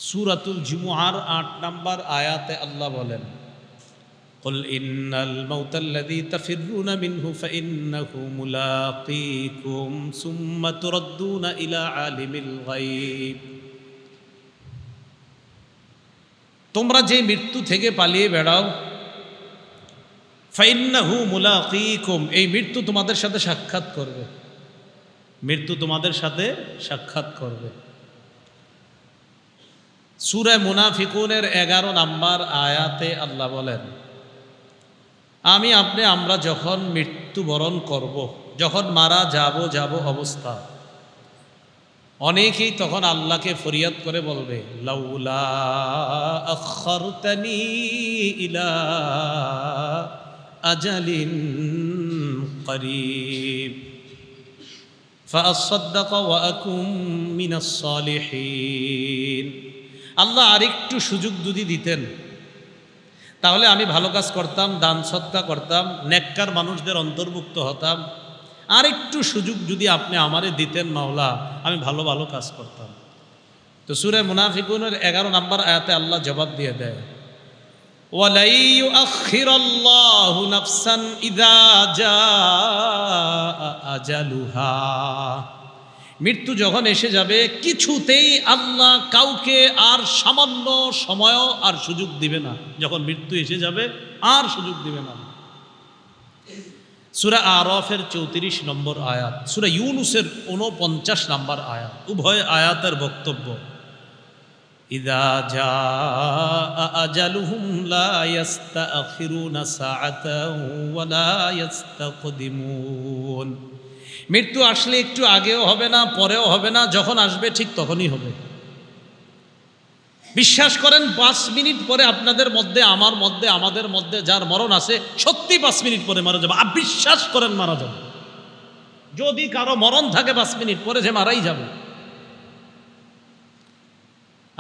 সূরাতুল জুমুআর ৮ নম্বর আয়াতে আল্লাহ বলেন, কুল ইন্নাল মাউতাল্লাযী তাফিররুনা মিনহু ফাইন্নাহু মুলাকীকুম সুম্মা তুরাদ্দুনা ইলা আলিমিল গায়ব। তোমরা যে মৃত্যু থেকে পালিয়ে বেড়াও, ফাইন্নাহু মুলাকীকুম, এই মৃত্যু তোমাদের সাথে সাক্ষাৎ করবে, মৃত্যু তোমাদের সাথে সাক্ষাৎ করবে। সূরা মুনাফিকুনের 11 নম্বর আয়াতে আল্লাহ বলেন, আমি আপনি আমরা যখন মৃত্যুবরণ করব, যখন মারা যাব অবস্থা, অনেকেই তখন আল্লাহকে ফরিয়াদ করে বলবে, লাউলা আখারতানি ইলা আজালিন করিব ফাআসাদদাক ওয়া আকুম মিনাস সালিহিন। আল্লাহ আরেকটু সুযোগ যদি দিতেন তাহলে আমি ভালো কাজ করতাম, দান সদকা করতাম, নেককার মানুষদের অন্তর্ভুক্ত হতাম। আরেকটু সুযোগ যদি আপনি আমারে দিতেন মাওলা, আমি ভালো ভালো কাজ করতাম। তো সূরা মুনাফিকুনের 11 নম্বর আয়াতে আল্লাহ জবাব দিয়ে দেয়, ওয়ালাই ইউআখিরাল্লাহু নাফসান ইযা জাআ আজালুহা। মৃত্যু যখন এসে যাবে, কিছুতেই আল্লাহ কাউকে আর সামান্য সময়ও আর সুযোগ দিবে না। যখন মৃত্যু এসে যাবে আর সুযোগ দিবে না। সূরা আরাফের 34 নম্বর আয়াত, সূরা ইউনুসের 49 নম্বর আয়াত, উভয় আয়াতের বক্তব্য, ইযা জাআ আজালুহুম লা ইস্তাখিরুনা সাআতাও ওয়া লা ইস্তাকদিমুন। মৃত্যু আসলে একটু আগেও হবে না, পরেও হবে না, যখন আসবে ঠিক তখনই হবে। বিশ্বাস করেন 5 মিনিট পরে আপনাদের মধ্যে, আমার মধ্যে, আমাদের মধ্যে যার মরণ আছে, সত্যি 5 মিনিট পরে মারা যাবে। বিশ্বাস করেন মারা যাবে। যদি কারো মরণ থাকে 5 মিনিট পরে, যে মারাই যাবে।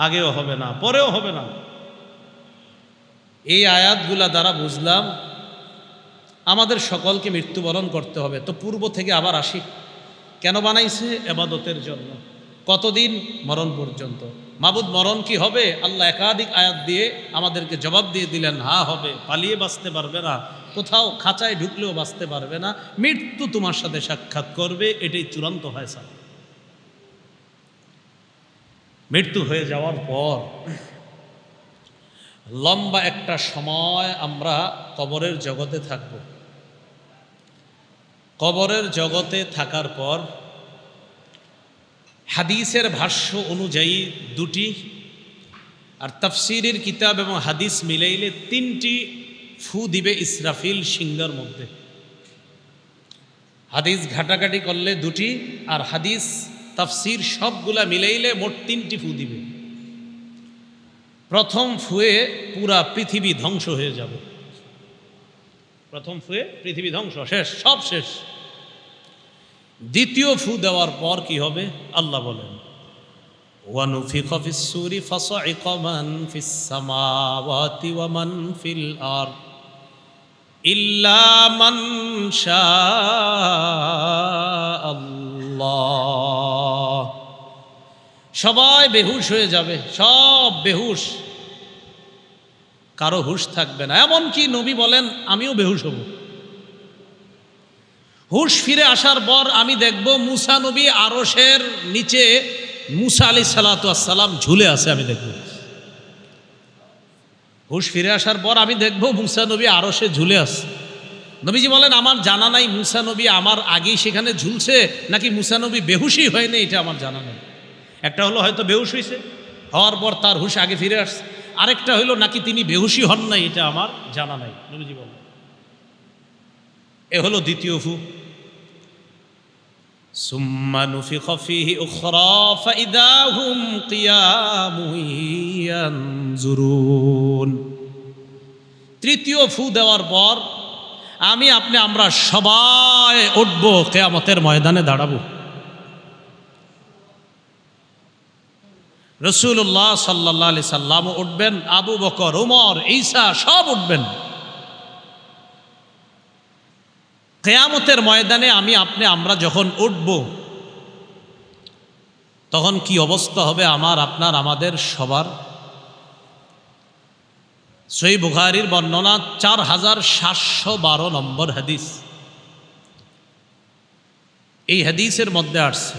আগেও হবে না, পরেও হবে না। এই আয়াতগুলা দ্বারা বুঝলাম আমাদের সকলকে মৃত্যুবরণ করতে হবে। তো পূর্ব থেকে আবার আসি, কেন বানাইছে? ইবাদতের জন্য। কতদিন? মরণ পর্যন্ত। মাবুদ, মরণ কি হবে? আল্লাহ একাধিক আয়াত দিয়ে আমাদেরকে জবাব দিয়ে দিলেন, হ্যাঁ হবে। পালিয়ে বাঁচতে পারবে না, কোথাও খাঁচায় ঢুকলেও বাঁচতে পারবে না, মৃত্যু তোমার সাথে সাক্ষাৎ করবে, এটাই চূড়ান্ত ফয়সালা। মৃত্যু হয়ে যাওয়ার পর লম্বা একটা সময় আমরা কবরের জগতে থাকব। কবরের জগতে থাকার পর হাদিসের ভাষ্য অনুযায়ী 2টি, আর তাফসীরের কিতাব এবং হাদিস মিলাইলে 3টি ফু দিবে ইসরাফিল সিংহার মধ্যে। হাদিস ঘাটাঘাটি করলে 2টি, আর হাদিস তাফসীর সবগুলা মিলাইলে মোট 3টি ফু দিবে। প্রথম ফুয়ে পুরা পৃথিবী ধ্বংস হয়ে যাবে। প্রথম ফুয়ে পৃথিবী ধ্বংস, শেষ, সব শেষ। দ্বিতীয় ফু দেওয়ার পর কি হবে? আল্লাহ বলেন, ওয়ানুফিখা ফিস-সূরি ফাসাইকা মান ফিস-সামাওয়াতি ওয়া মান ফিল আরদ ইল্লা মান শাআল্লাহ। সবাই বেহুশ হয়ে যাবে, সব বেহুশ, কারো হুশ থাকবে না। এমনকি নবী বলেন, আমিও বেহুশ হব। হুশ ফিরে আসার পর আমি দেখব মুসা নবী আরশের নিচে, মুসা আলাইহিস সালাতু ওয়াস সালাম ঝুলে আছে, আমি দেখব। হুশ ফিরে আসার পর আমি দেখব মুসা নবী আরশে ঝুলে আছে। নবীজি বলেন, আমার জানা নাই মুসা নবী আমার আগেই সেখানে ঝুলছে, নাকি মুসা নবী বেহুশই হয়নি, এটা আমার জানা নাই। একটা হলো হয়তো বেহুশ হয়েছে, হওয়ার পর তার হুশ আগে ফিরে আসছে। আরেকটা হইল নাকি তিনি বেহুশই হন নাই, এটা আমার জানা নাই। নবীজি বলেন, এ হলো দ্বিতীয় ফু। সুম্মা নুফিখা ফীহি উখরা ফাইদা হুম কিয়ামুন ইয়ানজুরুন। তৃতীয় ফু দেওয়ার পর আমি আপনি আমরা সবাই উঠব, কিয়ামতের ময়দানে দাঁড়াবো। রাসূলুল্লাহ সাল্লাল্লাহু আলাইহি সাল্লাম উঠবেন, আবু বকর, ওমর, ঈসা সব উঠবেন। কিয়ামতের ময়দানে আমি আপনি আমরা যখন উঠব, তখন কি অবস্থা হবে আমার, আপনার, আমাদের সবার? সহিহ বুখারীর বর্ণনা 4712 নম্বর হাদিস। এই হাদিসের মধ্যে আসছে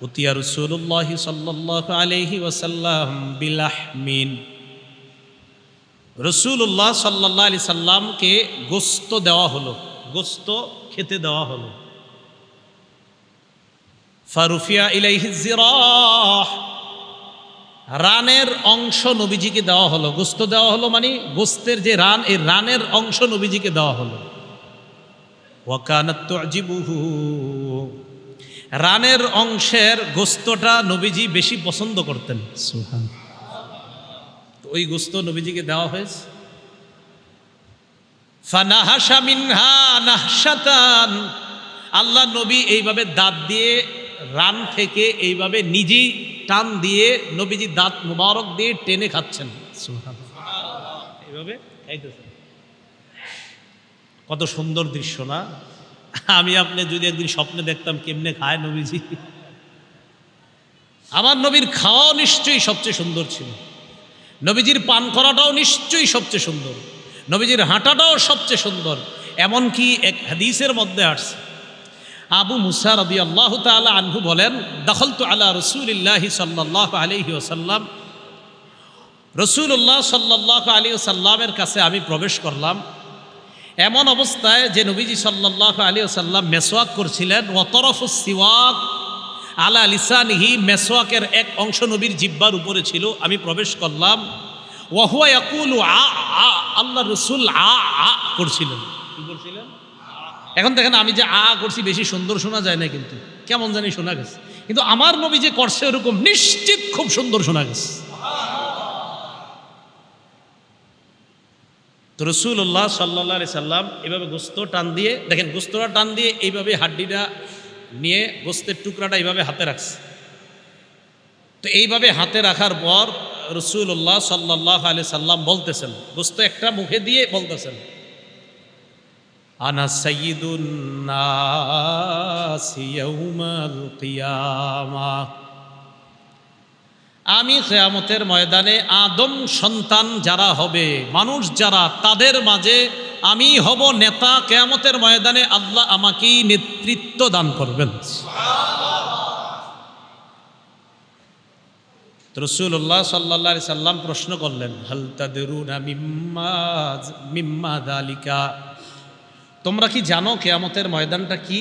উতিয়া রাসূলুল্লাহ সাল্লাল্লাহু আলাইহি ওয়াসাল্লাম বিলাহমিন, রাসূলুল্লাহ সাল্লাল্লাহু আলাইহি সাল্লামকে গোশত দেওয়া হলো, গোশত খেতে দেওয়া হলো। ফারুফিয়া ইলাইহি জিরাহ, রানের অংশ নবীজিকে দেওয়া হলো। গোশত দেওয়া হলো মানে গোশতের যে রান, এই রানের অংশ নবীজিকে দেওয়া হলো। ওয়া কানাত তুজিবুহু, রানের অংশের গোশতটা নবীজি বেশি পছন্দ করতেন। সুবহানাল্লাহ। তো ওই গোশত নবীজিকে দেওয়া হয়েছে। ফানাহাশা মিনহা নাহশাতান, আল্লাহ নবী এইভাবে দাঁত দিয়ে রান থেকে এইভাবে নিজেই টান দিয়ে নবীজি দাঁত মুবারক দিয়ে টেনে খাচ্ছেন। সুবহানাল্লাহ। এইভাবে খাইতেছেন। কত সুন্দর দৃশ্য না? আমি আপনি যদি একদিন স্বপ্নে দেখতাম কেমনে খায় নবীজি। আমার নবীর খাওয়াও নিশ্চয়ই সবচেয়ে সুন্দর ছিল, নবীজির পান করাটাও নিশ্চয়ই সবচেয়ে সুন্দর, নবীজির হাঁটাটাও সবচেয়ে সুন্দর। এমনকি এক হাদিসের মধ্যে আসছে, আবু মুসা রাদিয়াল্লাহু তাআলা আনহু বলেন, দাখালতু আলা রাসূলিল্লাহি সাল্লাল্লাহু আলাইহি ওয়াসাল্লাম, রাসূলুল্লাহ সাল্লাল্লাহু আলাইহি ওয়াসাল্লামের কাছে আমি প্রবেশ করলাম। এমন অবস্থায় যে নবীজি সাল্লাল্লাহু আলাইহি ওয়াসাল্লাম মেসওয়াক করছিলেন। ওয়া তরফুস সিওয়াক আলা লিসানিহি, মেসওয়াকের এক অংশ নবীর জিহ্বার উপরে ছিল। আমি প্রবেশ করলাম। ওয়া হুয়া ইয়াকুলু আ আ, আল্লাহ রাসূল আ আ করছিলেন। কি করছিলেন? এখন দেখেন আমি যে আ করছি বেশি সুন্দর শোনা যায় না, কিন্তু কেমন জানি শোনা গেছে। কিন্তু আমার নবী যে করছে এরকম নিশ্চিত খুব সুন্দর শোনা গেছে। তো রাসূলুল্লাহ সাল্লাল্লাহু আলাইহি সাল্লাম এভাবে গোশত টান দিয়ে, দেখেন গোশতটা টান দিয়ে এইভাবে হাড্ডিটা নিয়ে গোশতের টুকরাটা এইভাবে হাতে রাখছে। তো এইভাবে হাতে রাখার পর রাসূলুল্লাহ সাল্লাল্লাহু আলাইহি সাল্লাম বলতেছেন, গোশত একটা মুখে দিয়ে বলতেছেন, আনা সাইয়্যিদুন নাস ইয়াউমাল কিয়ামাহ, আমি কিয়ামতের ময়দানে আদম সন্তান যারা হবে, মানুষ যারা, তাদের মাঝে আমি হব নেতা। কিয়ামতের ময়দানে আল্লাহ আমাকেই নেতৃত্ব দান করবেন। রাসূলুল্লাহ সাল্লাল্লাহু আলাইহি সাল্লাম প্রশ্ন করলেন, হাল তাদরুনা মিম্মা যালিকা, তোমরা কি জানো কিয়ামতের ময়দানটা কি?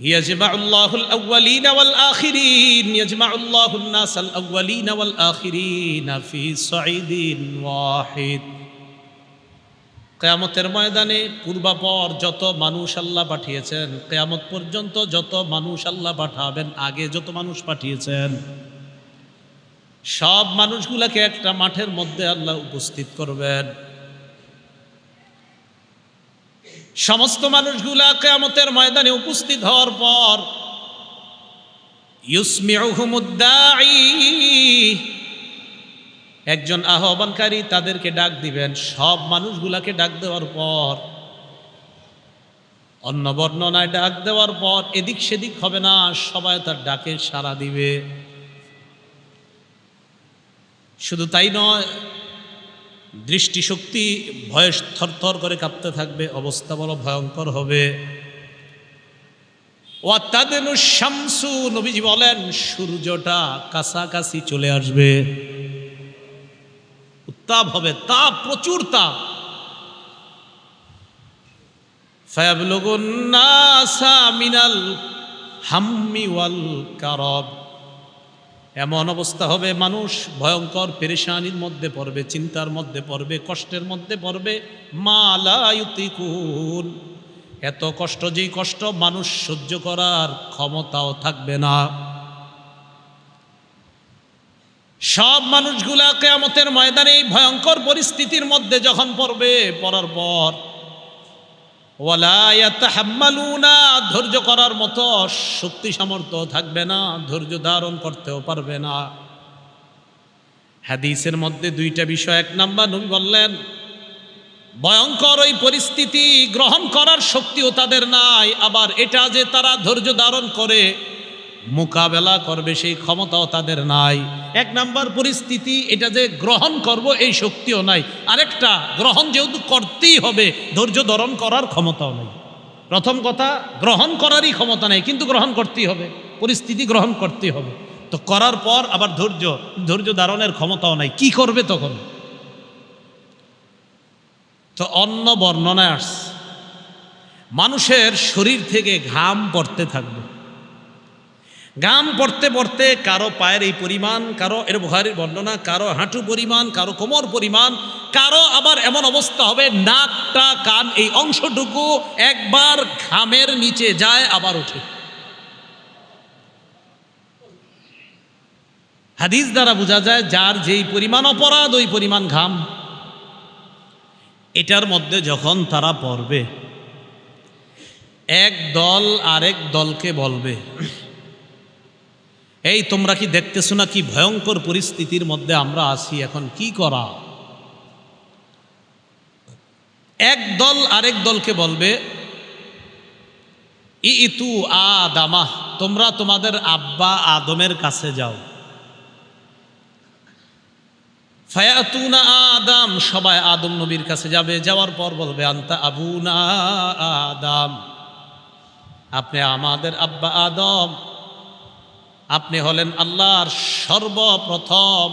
ইয়াজমাউল্লাহুল আউয়ালিনা ওয়াল আখিরিন, ইয়াজমাউল্লাহুন নাসাল আউয়ালিনা ওয়াল আখিরিনা ফি সাঈদিন ওয়াহিদ। কিয়ামতের ময়দানে পূর্বাপর যত মানুষ আল্লাহ পাঠিয়েছেন, কিয়ামত পর্যন্ত যত মানুষ আল্লাহ পাঠাবেন, আগে যত মানুষ পাঠিয়েছেন, সব মানুষগুলোকে একটা মাঠের মধ্যে আল্লাহ উপস্থিত করবেন। সমস্ত মানুষগুলা কিয়ামতের ময়দানে উপস্থিত হওয়ার পর ইউসমিউহুমুদ দাঈ, একজন আহ্বানকারী তাদেরকে ডাক দিবেন। সব মানুষগুলাকে ডাক দেওয়ার পর, অন্য বর্ণনায় ডাক দেওয়ার পর এদিক সেদিক হবে না, সবাই তার ডাকে সাড়া দিবে। শুধু তাই নয়, দৃষ্টিশক্তি ভয়ে থরথর করে কাঁপতে থাকবে, অবস্থা বড় ভয়ঙ্কর হবে। ওয়াতাদনু শামসু, নবীজি বলেন সূর্যটা কাছাকাছি চলে আসবে, উত্তাপ হবে, তাপ, প্রচুর তাপ। ফায়াবলুগুন নাসা মিনাল হাম্মি ওয়াল কারব, এমন অবস্থা হবে মানুষ ভয়ঙ্কর পেরেশানির মধ্যে পড়বে, চিন্তার মধ্যে পড়বে, কষ্টের মধ্যে পড়বে। মা লা ইউতিকুন, এত কষ্ট, যেই কষ্ট মানুষ সহ্য করার ক্ষমতাও থাকবে না। সব মানুষগুলা কিয়ামতের ময়দানে এই ভয়ঙ্কর পরিস্থিতির মধ্যে যখন পড়বে, পড়ার পর ওয়ালা ইয়াতাহাম্মালুনা, ধৈর্য করার মতো শক্তি সামর্থ্য থাকবে না, ধৈর্য ধারণ করতেও পারবে না। হাদিসের মধ্যে দুইটা বিষয়। এক নাম্বার, নবী বললেন ভয়ঙ্কর ওই পরিস্থিতি গ্রহণ করার শক্তিও তাদের নাই, আবার এটা যে তারা ধৈর্য ধারণ করে মোকাবেলা করবে সেই ক্ষমতাও তাদের নাই। এক নাম্বার পরিস্থিতি, এটা যে গ্রহণ করব এই শক্তিও নাই। আরেকটা, গ্রহণ যেহেতু করতেই হবে, ধৈর্য ধারণ করার ক্ষমতাও নাই। প্রথম কথা, গ্রহণ করারই ক্ষমতা নেই, কিন্তু গ্রহণ করতেই হবে, পরিস্থিতি গ্রহণ করতেই হবে। তো করার পর আবার ধৈর্য ধারণের ক্ষমতাও নাই, কি করবে তখন? তো অন্য বর্ণনায় আসছে, মানুষের শরীর থেকে ঘাম পড়তে থাকবে। ঘাম পড়তে পড়তে কারো পায়ের এই পরিমাণ, কারো এর বুখারীর বর্ণনা, কারো হাঁটু পরিমাণ, কারো কোমর পরিমাণ, কারো আবার এমন অবস্থা হবে নাকটা, কান, এই অংশটুকু একবার ঘামের নিচে যায় আবার ওঠে। হাদিস দ্বারা বোঝা যায় যার যেই পরিমাণ অপরাধ ওই পরিমাণ ঘাম। এটার মধ্যে যখন তারা পড়বে, এক দল আরেক দলকে বলবে, এই তোমরা কি দেখতেছো না কি ভয়ঙ্কর পরিস্থিতির মধ্যে আমরা আছি, এখন কি করা? এক দল আরেক দলকে বলবে, ইতু আদামা, তোমরা তোমাদের আব্বা আদমের কাছে যাও। ফায়াতুনা আদম, সবাই আদম নবীর কাছে যাবে। যাওয়ার পর বলবে, আনতা আবুনা আদম, আপনি আমাদের আব্বা আদম, আপনি হলেন আল্লাহর সর্বপ্রথম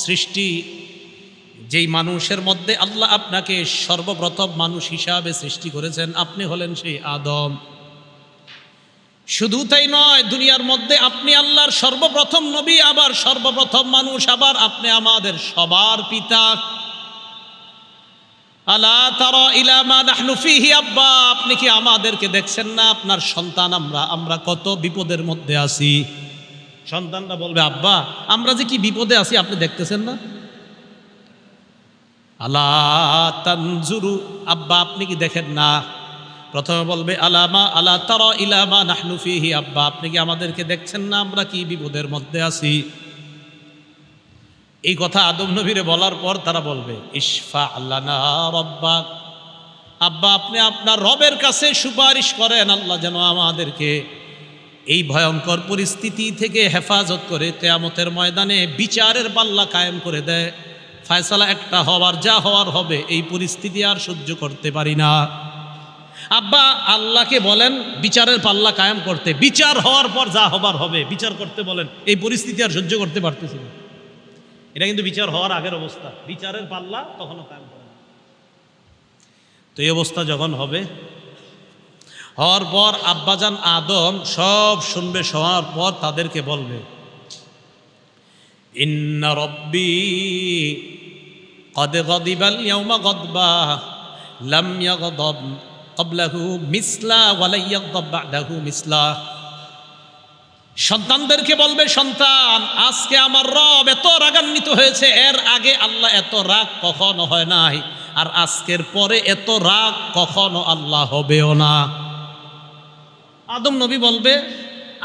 সৃষ্টি। যেই মানুষের মধ্যে আল্লাহ আপনাকে সর্বপ্রথম মানুষ হিসাবে সৃষ্টি করেছেন, আপনি হলেন সেই আদম। শুধু তাই নয়, দুনিয়ার মধ্যে আপনি আল্লাহর সর্বপ্রথম নবী, আবার সর্বপ্রথম মানুষ, আবার আপনি আমাদের সবার পিতা। আলা তারা ইলা মা নাহনু ফিহি আব্বা, আপনি কি আমাদেরকে দেখছেন না? আপনার সন্তান আমরা কত বিপদের মধ্যে আছি। সন্তানরা বলবে, আব্বা আমরা যে কি বিপদে আছি আপনি দেখতেছেন না? আলা তানজুরু, আব্বা আপনি কি দেখেন না? প্রথমে বলবে, আলা তারা ইলা মা নাহনু ফিহি আব্বা, আপনি কি আমাদেরকে দেখছেন না আমরা কি বিপদের মধ্যে আছি? এই কথা আদম নবীরে বলার পর তারা বলবে, ইশফা লানা রাব্বাক, আব্বা আপনি আপনার রবের কাছে সুপারিশ করেন, আল্লাহ যেন আমাদেরকে এই ভয়ঙ্কর পরিস্থিতি থেকে হেফাজত করে কিয়ামতের ময়দানে বিচারের পাল্লা কায়েম করে দেয়। ফয়সালা একটা হওয়ার, যা হওয়ার হবে, এই পরিস্থিতি আর সহ্য করতে পারি না। আব্বা আল্লাহকে বলেন বিচারের পাল্লা কায়েম করতে, বিচার হওয়ার পর যা হবার হবে বিচার করতে বলেন, এই পরিস্থিতি আর সহ্য করতে পারতেছি না। এটা কিন্তু বিচার হওয়ার আগের অবস্থা, বিচারের পাল্লা তখনও কায়েম করে না। তো এই অবস্থা যখন হবে, হওয়ার পর আব্বাজান আদম সব শুনবে, শোনার পর তাদেরকে বলবে, ইন্না রব্বি কদ গদিবাল ইয়াউমা গদবা লাম ইয়াগদাব ক্বাবলাহু মিসলা ওয়া লা ইয়াগদাব বা'দাহু মিসলা। সন্তানদেরকে বলবে, সন্তান আজকে আমার রব এত রাগান্বিত হয়েছে, এর আগে আল্লাহ এত রাগ কখনো হয় নাই, আর আজকের পরে এত রাগ কখনো আল্লাহ হবেও না। আদম নবী বলবে,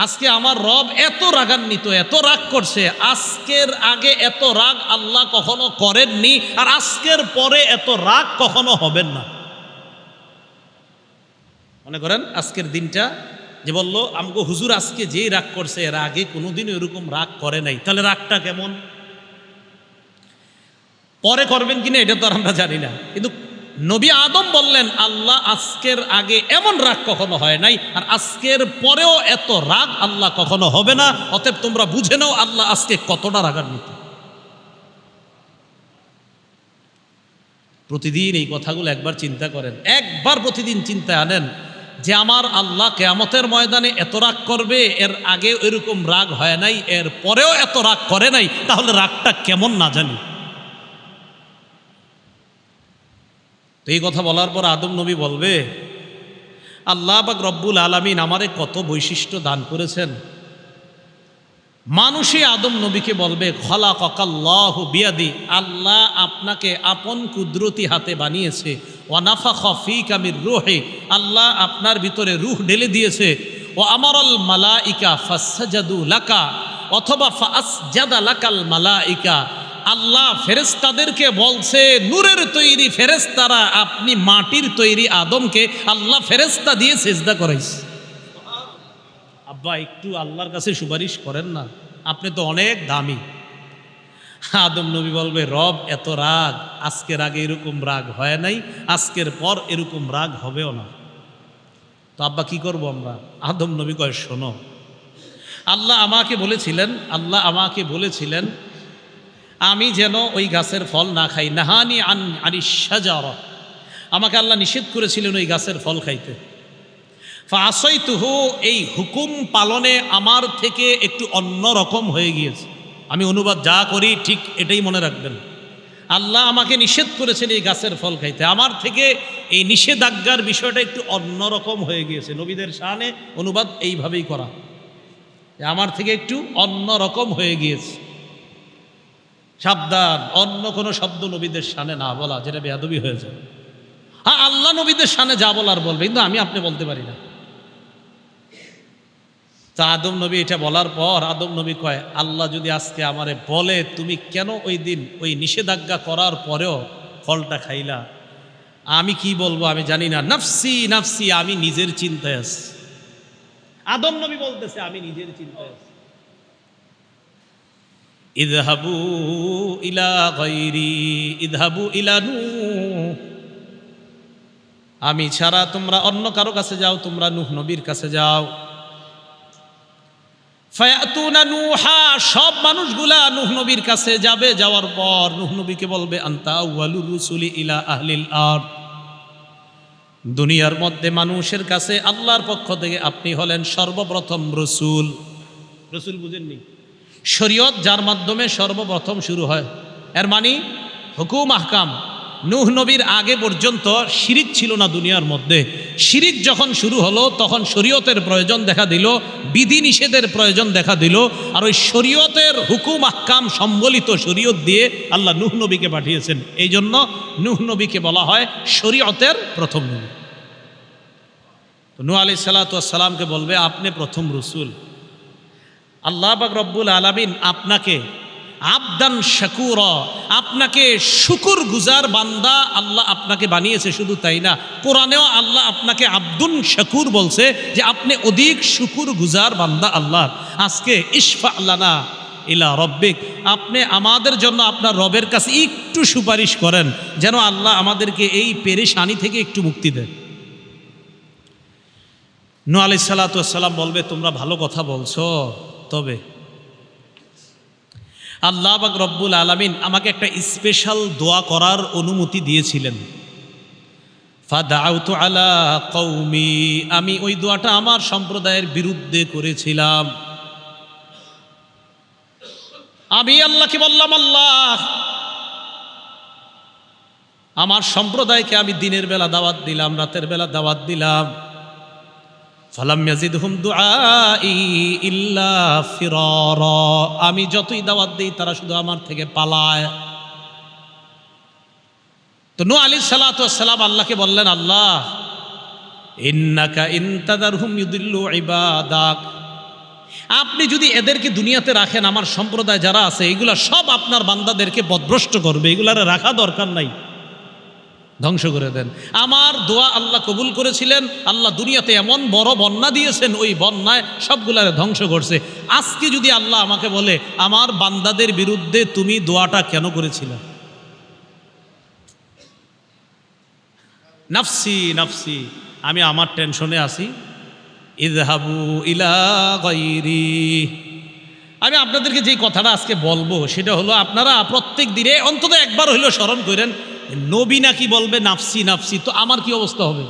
আজকে আমার রব এত রাগান্বিত, এত রাগ করছে, আজকের আগে এত রাগ আল্লাহ কখনো করেননি, আর আজকের পরে এত রাগ কখনো হবেন না। মনে করেন আজকের দিনটা যে বললো আমগো হুজুর আজকে যেই রাগ করছে, এর আগে কোনোদিনও এরকম রাগ করে নাই, তাহলে রাগটা কেমন? পরে করবেন কিনা এটা তো আর আমরা জানি না, কিন্তু নবী আদম বললেন, আল্লাহ আজকের আগে এমন রাগ কখনো হয় নাই, আর আজকের পরেও এত রাগ আল্লাহ কখনো হবে না। অতএব তোমরা বুঝে নাও আল্লাহ আজকে কতটা রাগান্বিত। প্রতিদিন এই কথাগুলো একবার চিন্তা করেন, একবার প্রতিদিন চিন্তায় আনেন যে আমার আল্লাহ কিয়ামতের ময়দানে এত রাগ করবে, এর আগে এরকম রাগ হয় নাই, এর পরেও এত রাগ করে নাই, তাহলে রাগটা কেমন না জানি। তো এই কথা বলার পর আদম নবী বলবে, আল্লাহ পাক রব্বুল আলামিন আমারে কত বৈশিষ্ট্য দান করেছেন। মানুষই আদম নবীকে বলবে, খলাকাল্লাহু বিয়াদি, আল্লাহ আপনাকে আপন কুদরতি হাতে বানিয়েছে। ওয়া নাফাখা ফীকা মির রূহি, আল্লাহ আপনার ভিতরে রূহ ঢেলে দিয়েছে। ওয়া আমারাল মালাইকা ফাসজাদু লাকা, অথবা ফাসজাদা লাকাল মালাইকা, আল্লাহ ফেরেশতাদেরকে বলছে, নূরের তৈরি ফেরেশতারা আপনি মাটির তৈরি আদমকে আল্লাহ ফেরেশতা দিয়ে সিজদা করাইছে। আব্বা একটু আল্লাহর কাছে সুপারিশ করেন না, আপনি তো অনেক দামি। আদম নবী বলবে, রব এত রাগ, আজকের আগে এরকম রাগ হয় নাই, আজকের পর এরকম রাগ হবেও না। তো আব্বা কি করব আমরা? আদম নবী কয়, শোনো, আল্লাহ আমাকে বলেছিলেন আমি যেন ওই গাছের ফল না খাই। নাহানি আনিশ শাজারা, আমাকে আল্লাহ নিষেধ করেছিলেন ওই গাছের ফল খাইতে। ফাআসাইতুহু, এই হুকুম পালনে আমার থেকে একটু অন্য রকম হয়ে গিয়েছে। আমি অনুবাদ যা করি ঠিক এটাই মনে রাখবেন। আল্লাহ আমাকে নিষেধ করেছেন এই গাছের ফল খাইতে, আমার থেকে এই নিষেধাজ্ঞার বিষয়টা একটু অন্যরকম হয়ে গিয়েছে। নবীদের শানে অনুবাদ এইভাবেই করা, আমার থেকে একটু অন্যরকম হয়ে গিয়েছে। সাবধান, অন্য কোনো শব্দ নবীদের শানে না বলা, যেটা বেয়াদবি হয়ে যায়। হ্যাঁ, আল্লাহ নবীদের শানে যা বলার বলবে, কিন্তু আমি আপনি বলতে পারি না। তা আদম নবী এটা বলার পর আদম নবী কয়, আল্লাহ যদি আজকে আমারে বলে তুমি কেন ওই দিন ওই নিষেধাজ্ঞা করার পরেও ফলটা খাইলা, আমি কি বলবো আমি জানি না। নাফসি নাফসি, আমি নিজের চিন্তায় আছি। আদম নবী বলতেছে আমি নিজের চিন্তায় আছি। ইযহাবু ইলা গায়রি ইযহাবু ইলা নূহ, আমি ছাড়া তোমরা অন্য কারো কাছে যাও, তোমরা নূহ নবীর কাছে যাও। ফায়াতুনা নূহা, সব মানুষগুলা নূহ নবীর কাছে যাবে। যাওয়ার পর নূহ নবীকে বলবে, আনতা আউয়ালুর রুসুলি ইলা আহলিল আরদ, দুনিয়ার মধ্যে মানুষের কাছে আল্লাহর পক্ষ থেকে আপনি হলেন সর্বপ্রথম রসুল। রসুল বুঝেননি? শরীয়ত যার মাধ্যমে সর্বপ্রথম শুরু হয়, এর মানে হুকুম আহকাম। নূহ নবীর আগে পর্যন্ত শিরিক ছিল না দুনিয়ার মধ্যে। শিরিক যখন শুরু হলো তখন শরীয়তের প্রয়োজন দেখা দিল, বিধি নিষেধের প্রয়োজন দেখা দিল। আর ওই শরীয়তের হুকুম আহকাম সম্বলিত শরীয়ত দিয়ে আল্লাহ নূহ নবীকে পাঠিয়েছেন। এই জন্য নূহ নবীকে বলা হয় শরীয়তের প্রথম নবী। তো নূহ আলাইহিস সালাতু ওয়াস সালামকে বলবে, আপনি প্রথম রসুল। আল্লাহ পাক রব্বুল আলামিন আপনাকে আবদান শাকুরা, আপনাকে শুকুর গুজার বান্দা আল্লাহ আপনাকে বানিয়েছে। শুধু তাই না, কোরআনেও আল্লাহ আপনাকে আব্দুন শাকুর বলছে, যে আপনি অধিক শুকুর গুজার বান্দা আল্লাহ। আজকে ইশফা লানা ইলা রব্বিক, আপনি আমাদের জন্য আপনার রবের কাছে একটু সুপারিশ করেন, যেন আল্লাহ আমাদেরকে এই পেরেশানি থেকে একটু মুক্তি দেয়। নূহ আলাইহিস সালাতু ওয়াস সালাম বলবে, তোমরা ভালো কথা বলছো, তবে আল্লাহ পাক রব্বুল আলামিন আমাকে একটা স্পেশাল দোয়া করার অনুমতি দিয়েছিলেন। ফাদাউতু আলা কওমি, আমি ওই দোয়াটা আমার সম্প্রদায়ের বিরুদ্ধে করেছিলাম। আমি আল্লাহকে বললাম, আল্লাহ আমার সম্প্রদায়কে আমি দিনের বেলা দাওয়াত দিলাম, রাতের বেলা দাওয়াত দিলাম। ফালাম ইয়াজিদহুম দুআই ইল্লা ফিরারা, আমি যতই দাওয়াত দেই তারা শুধু আমার থেকে পালায়। তো নূহ আলাইহিস সালাতু ওয়াস সালাম আল্লাহকে বললেন, আল্লাহ ইন্নাকা ইনতাদারহুম ইউদিল্লু ইবাদাক, আপনি যদি এদেরকে দুনিয়াতে রাখেন, আমার সম্প্রদায় যারা আছে এগুলা সব আপনার বান্দাদেরকে পথভ্রষ্ট করবে, এগুলারে রাখা দরকার নাই, ধ্বংস করে দেন। আমার দোয়া আল্লাহ কবুল করেছিলেন, আল্লাহ দুনিয়াতে এমন বড় বন্যা দিয়েছেন, ওই বন্যায় সবগুলারে ধ্বংস করছে। আজকে যদি আল্লাহ আমাকে বলে, আমার বান্দাদের বিরুদ্ধে তুমি দোয়াটা কেন করেছিলে? নাফসি নাফসি, আমি আমার টেনশনে আছি। ইযহাবু ইলা গায়রি, আমি আপনাদেরকে যেই কথাটা আজকে বলবো সেটা হলো, আপনারা প্রত্যেক দিনে অন্তত একবার হইলেও স্মরণ করেন, নবী নাকি বলবে নাফসি নাফসি, তো আমার কি অবস্থা হবে?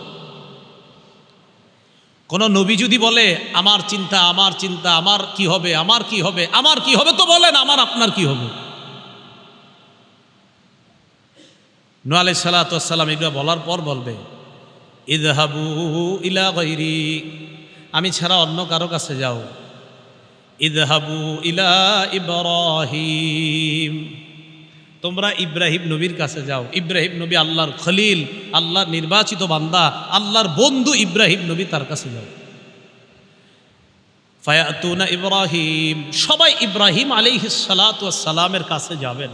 কোন নবী যদি বলে আমার চিন্তা আমার চিন্তা, আমার কি হবে আমার কি হবে আমার কি হবে, তো বলেন আমার আপনার কি হবে? নূহ আলাইহিস সালাতু ওয়াস সালাম এগুলো বলার পর বলবে, ইযহাবু ইলা গায়রি, আমি ছাড়া অন্য কারো কাছে যাও। ইযহাবু ইলা ইব্রাহিম, তোমরা ইব্রাহিম নবীর কাছে যাও। ইব্রাহিম নবী আল্লাহর খলিল, আল্লাহর নির্বাচিত বান্দা, আল্লাহর বন্ধু ইব্রাহিম নবী, তার কাছে যাও। ফায়াতুনা ইব্রাহিম, সবাই ইব্রাহিম আলাইহিস সালাতু ওয়াস সালামের কাছে যাবেন।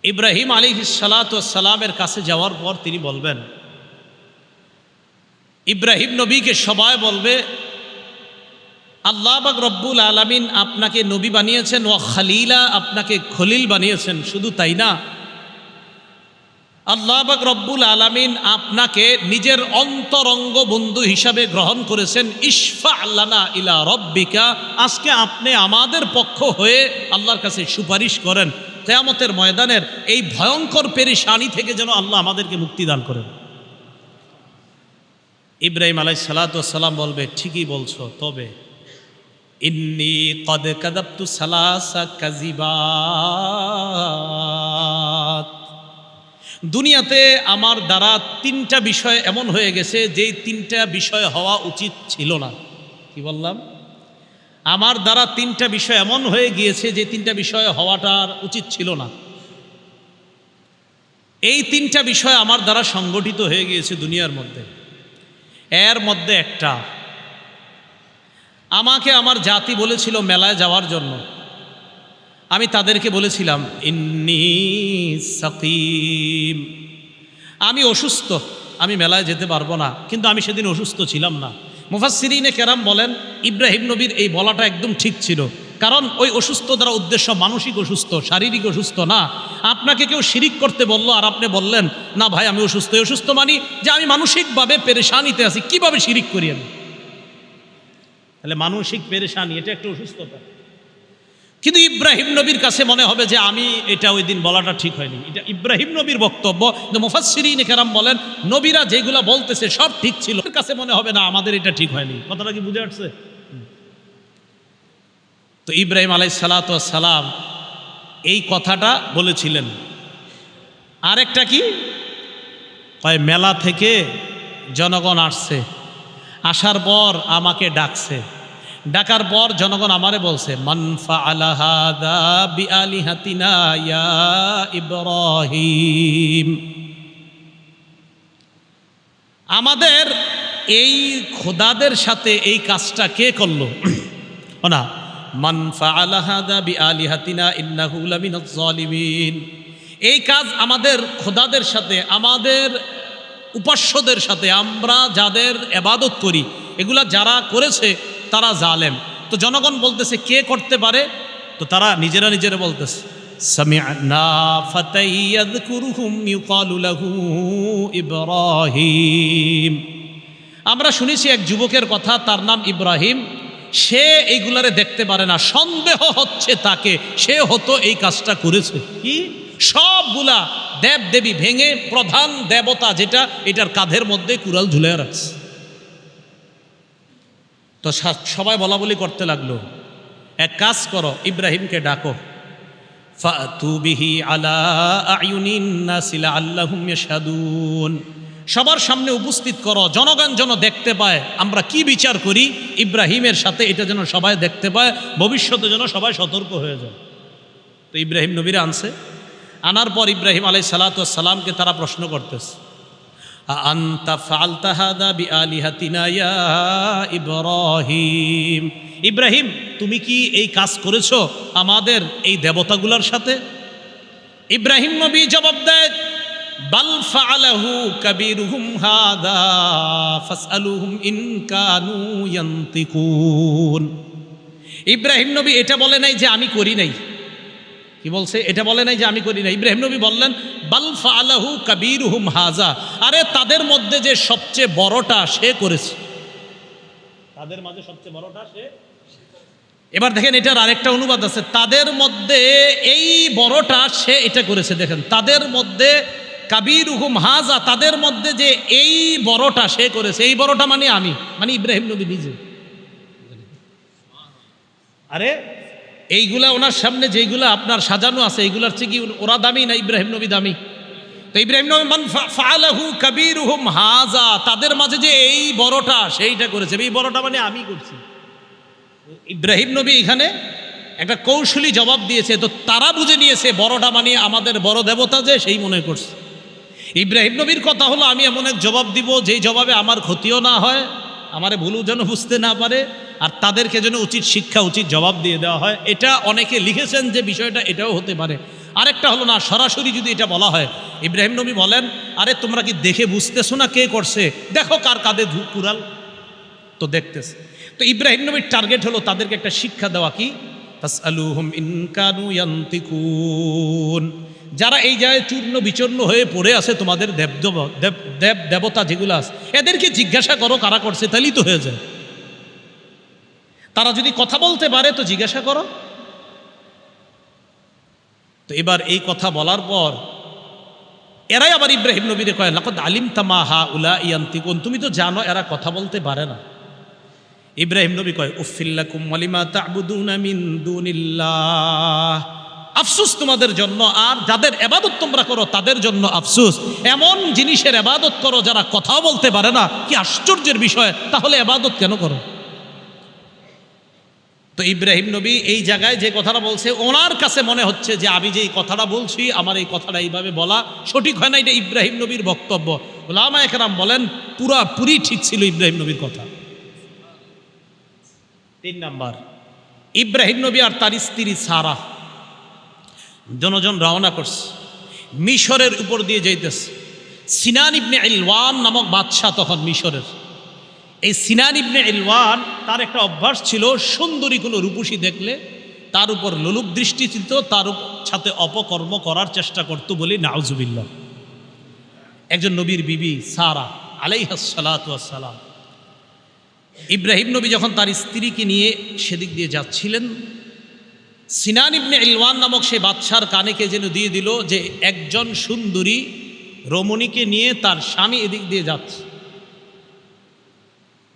ইব্রাহিম আলাইহিস সালাতু ওয়াস সালামের কাছে যাওয়ার পর তিনি বলবেন, ইব্রাহিম নবীকে সবাই বলবে, আল্লাহ পাক রব্বুল আলামিন আপনাকে নবী বানিয়েছেন, ওয়া খালিলা, আপনাকে খলিল বানিয়েছেন। শুধু তাই না, আল্লাহ পাক রব্বুল আলামিন আপনাকে নিজের অন্তরঙ্গ বন্ধু হিসাবে গ্রহণ করেছেন। ইশফা লানা ইলা রব্বিকা, আজকে আপনি আমাদের পক্ষ হয়ে আল্লাহর কাছে সুপারিশ করেন কিয়ামতের ময়দানের এই ভয়ঙ্কর পেরেশানি থেকে যেন আল্লাহ আমাদেরকে মুক্তি দান করেন। ইব্রাহিম আলাইহিস সালাতু ওয়াস সালাম বলবে, ঠিকই বলছো, তবে ইন্নী কদ কাযাবতু সালাসা কাযিবাত, দুনিয়াতে আমার দ্বারা 3টা বিষয় এমন হয়ে গেছে যেই 3টা বিষয় হওয়া উচিত ছিল না। কি বললাম? আমার দ্বারা 3টা বিষয় এমন হয়ে গিয়েছে যে 3টা বিষয় হওয়াটার উচিত ছিল না। এই 3টা বিষয় আমার দ্বারা সংগঠিত হয়ে গিয়েছে দুনিয়ার মধ্যে। এর মধ্যে একটা, আমাকে আমার জাতি বলেছিল মেলায় যাওয়ার জন্য, আমি তাদেরকে বলেছিলাম ইন্নী সাকিম, আমি অসুস্থ, আমি মেলায় যেতে পারবো না। কিন্তু আমি সেদিন অসুস্থ ছিলাম না। মুফাসসিরিনে কেরাম বলেন ইব্রাহিম নবীর এই বলাটা একদম ঠিক ছিল, কারণ ওই অসুস্থ দ্বারা উদ্দেশ্য মানসিক অসুস্থ, শারীরিক অসুস্থ না। আপনাকে কেউ শিরিক করতে বলল আর আপনি বললেন না ভাই আমি অসুস্থ, অসুস্থ মানি যে আমি মানসিকভাবে পেরেশানিতে আছি, কিভাবে শিরিক করি আমি? তাহলে মানসিক পেরেশানি এটা একটা অসুস্থতা। কিন্তু ইব্রাহিম নবীর কাছে মনে হবে যে আমি এটা ওই দিন বলাটা ঠিক হয়নি, এটা ইব্রাহিম নবীর বক্তব্য। মুফাসসিরিনে কেরাম বলেন নবীরা যেগুলা বলতেছে সব ঠিক ছিল, ওর কাছে মনে হবে না আমাদের এটা ঠিক হয়নি। কথাটা কি বুঝে আসছে? তো ইব্রাহিম আলাইহিস সালাতু ওয়াস সালাম এই কথাটা বলেছিলেন। আরেকটা কি, মেলা থেকে জনগণ আসছে, আসার পর আমাকে ডাকছে, ডাকার পর জনগণ আমারে বলছে মান ফাআলা হাযা বিআলিহাতিনা ইয়া ইব্রাহিম, আমাদের এই খোদাদের সাথে এই কাজটা কে করলো? না, মান ফাআলা হাযা বিআলিহাতিনা ইন্নাহু লামিনাজ জালিমিন, এই কাজ আমাদের খোদাদের সাথে, আমাদের উপাস্যদের সাথে, আমরা যাদের ইবাদত করি এগুলা যারা করেছে তারা জালেম। তো জনগণ বলতেছে কে করতে পারে? তো তারা নিজেরা নিজেরা বলতেছে সামি'না ফাতাই ইয়াযকুরুহুম ইউকালু লাহু ইব্রাহিম, আমরা শুনেছি এক যুবকের কথা, তার নাম ইব্রাহিম, সে এইগুলারে দেখতে পারে না, সন্দেহ হচ্ছে তাকে সে হতো এই কাজটা করেছে। কি? সবগুলা দেব দেবী ভেঙে প্রধান দেবতা যেটা, এটার কাঁধের মধ্যে কুড়াল ঝুলে রাখছে। তো সবাই বলা বলি করতে লাগলো, এক কাজ করো, ইব্রাহিমকে ডাকো, ফাতু বিহি আলা আয়ুনিন নাসি লাআল্লাহুম ইয়াশহাদুন, সবার সামনে উপস্থিত করো, জনগণ যেন দেখতে পায় আমরা কি বিচার করি ইব্রাহিমের সাথে, এটা যেন সবাই দেখতে পায়, ভবিষ্যতে যেন সবাই সতর্ক হয়ে যায়। তো ইব্রাহিম নবীরা আনছে, আনার পর ইব্রাহিম আলাইহিস সালাতু ওয়াস সালামকে তারা প্রশ্ন করতেছে আনতা ফাআলতা হাযা বিআলিহাতিনা ইয়া ইব্রাহিম, ইব্রাহিম তুমি কি এই কাজ করেছো আমাদের এই দেবতাগুলোর সাথে? ইব্রাহিম নবী জবাব দেয় বাল ফাআলাহু কাবীরুহুম হাযা ফাসআলুহুম ইন কানু ইয়ান্তিকুন, ইব্রাহিম নবী এটা বলে নাই যে আমি করি নাই। কি বলছে? এটা বলে নাই যে আমি করি না। ইব্রাহিম নবী বললেন বাল ফাআলাহু কাবীরুহুম হাযা, আরে তাদের মধ্যে যে সবচেয়ে বড়টা সে করেছে, তাদের মাঝে সবচেয়ে বড়টা সে। এবার দেখেন এটার আরেকটা অনুবাদ আছে, তাদের মধ্যে এই বড়টা সে এটা করেছে। দেখেন তাদের মধ্যে কাবীরুহুম হাযা, তাদের মধ্যে যে এই বড়টা সে করেছে, এই বড়টা মানে আমি, মানে ইব্রাহিম নবী নিজে। আরে এইগুলা ওনার সামনে যেগুলা আপনার সাজানো আছে এইগুলার চেয়ে কি ওরা দামি না ইব্রাহিম নবী দামি? তো ইব্রাহিম নবী মান ফাআলাহু কাবীরুহুম হাযা, তাদের মাঝে যে এই বড়টা সেইটা করেছে, এই বড়টা মানে আমি করছি। ইব্রাহিম নবী এখানে একটা কৌশলী জবাব দিয়েছে, তো তারা বুঝে নিয়েছে বড়টা মানে আমাদের বড় দেবতা যে, সেই মনে করছে। ইব্রাহিম নবীর কথা হলো আমি এমন এক জবাব দিব যেই জবাবে আমার ক্ষতিও না হয়, আমারে ভুলও যেন বুঝতে না পারে, আর তাদেরকে যেন উচিত শিক্ষা উচিত জবাব দিয়ে দেওয়া হয়। এটা অনেকে লিখেছেন যে বিষয়টা এটাও হতে পারে। আরেকটা হলো না, সরাসরি যদি এটা বলা হয়, ইব্রাহিম নবী বলেন আরে তোমরা কি দেখে বুঝতেছো না কে করছে? দেখো কার কাঁধে কুড়াল, তো দেখতেছে। তো ইব্রাহিম নবীর টার্গেট হলো তাদেরকে একটা শিক্ষা দেওয়া, কি ফাসআলুহুম ইন কানু ইয়ান্তিকুন, যারা এই জায়গায় চূর্ণ বিচূর্ণ হয়ে পড়ে আছে, তোমাদের দেব দেবতা যেগুলো আছে এদেরকে জিজ্ঞাসা করো কারা করছে, তাহলেই তো হয়ে যায়। তারা যদি কথা বলতে পারে তো জিজ্ঞাসা করো। তো এবার এই কথা বলার পর এরাই আবার ইব্রাহিম নবীরে কয় লাকাদ আলিমতা মা হাউলা ইয়ান্তিকুন, তুমি তো জানো এরা কথা বলতে পারে না। ইব্রাহিম নবী কয় উফিল্লাকুম ওয়ালিমা তা'বুদুনা মিন দুনিল্লাহ, আফসোস তোমাদের জন্য, আর যাদের ইবাদত তোমরা করো তাদের জন্য আফসোস। এমন জিনিসের ইবাদত করো যারা কথাও বলতে পারে না, কি আশ্চর্যের বিষয়, তাহলে ইবাদত কেন করো? তো ইব্রাহিম নবী এই জায়গায় যে কথাটা বলছে, ওনার কাছে মনে হচ্ছে যে আমি যে এই কথাটা বলছি, আমার এই কথাটা এইভাবে বলা সঠিক হয় না, এটা ইব্রাহিম নবীর বক্তব্য। উলামায়ে কেরাম বলেন পুরাপুরি ঠিক ছিল ইব্রাহিম নবীর কথা। 3 নাম্বার, ইব্রাহিম নবী আর তার স্ত্রী সারা জনজন রওনা করছে, মিশরের উপর দিয়ে যাইতেছে। সিনান ইবনে ইলওয়ান নামক বাদশাহ তখন মিশরের। এই সিনান ইবনে ইলওয়ান তার একটা অভ্যাস ছিল, সুন্দরী কোনো রূপসী দেখলে তার উপর লোলুপ দৃষ্টি ছিল, তার সাথে অপকর্ম করার চেষ্টা করত বলি নাউজুবিল্লাহ। একজন নবীর বিবি সারা আলাইহাস সালাতু ওয়াস সালাম, ইব্রাহিম নবী যখন তার স্ত্রীকে নিয়ে সেদিক দিয়ে যাচ্ছিলেন, সিনান ইবনে ইলওয়ান নামক সেই বাদশার কানে কে যেন দিয়ে দিল যে একজন সুন্দরী রমণীকে নিয়ে তার স্বামী এদিক দিয়ে যাচ্ছে।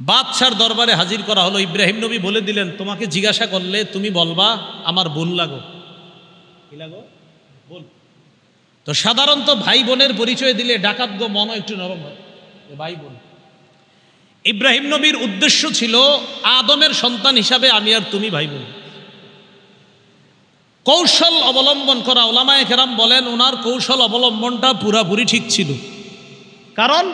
বাদশার দরবারে হাজির করা হলো। ইব্রাহিম নবী বলে দিলেন, তোমাকে জিজ্ঞাসা করলে তুমি বলবা আমার বোন লাগো। কি লাগো? বোন। তো সাধারণত ভাই বোনের পরিচয় দিলে ডাকাত গো মন একটু নরম হয়, ভাই বোন। ইব্রাহিম নবীর উদ্দেশ্য ছিল আদমের সন্তান হিসাবে আমি আর তুমি ভাই বোন। কৌশল অবলম্বন করা, উলামায়ে কেরাম বলেন ওনার কৌশল অবলম্বনটা পুরাপুরি ঠিক ছিল। কারণ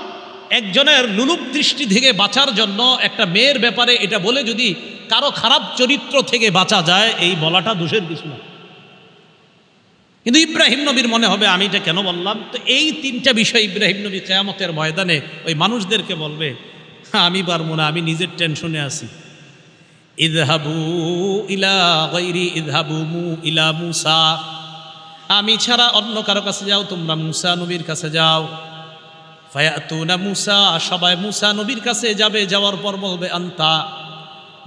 একজনের লুলুপ দৃষ্টি থেকে বাঁচার জন্য একটা মেয়ের ব্যাপারে এটা বলে যদি কারো খারাপ চরিত্র থেকে বাঁচা যায়, এই বলাটা দোষের কিছু না। কিন্তু ইব্রাহিম নবীর মনে হবে আমি এটা কেন বললাম। তো এই 3টা বিষয় ইব্রাহিম নবী কিয়ামতের ময়দানে ওই মানুষদেরকে বলবে, আমি পারবো না, আমি নিজের টেনশনে আছি। ইযহাবু ইলা গায়রি ইযহাবু ইলা মূসা, আমি ছাড়া অন্য কারো কাছে যাও, তোমরা মূসা নবীর কাছে যাও। ফায়াতুনা মূসা, সবাই মূসা নবীর কাছে যাবে, যাওয়ার পর বলবে আনতা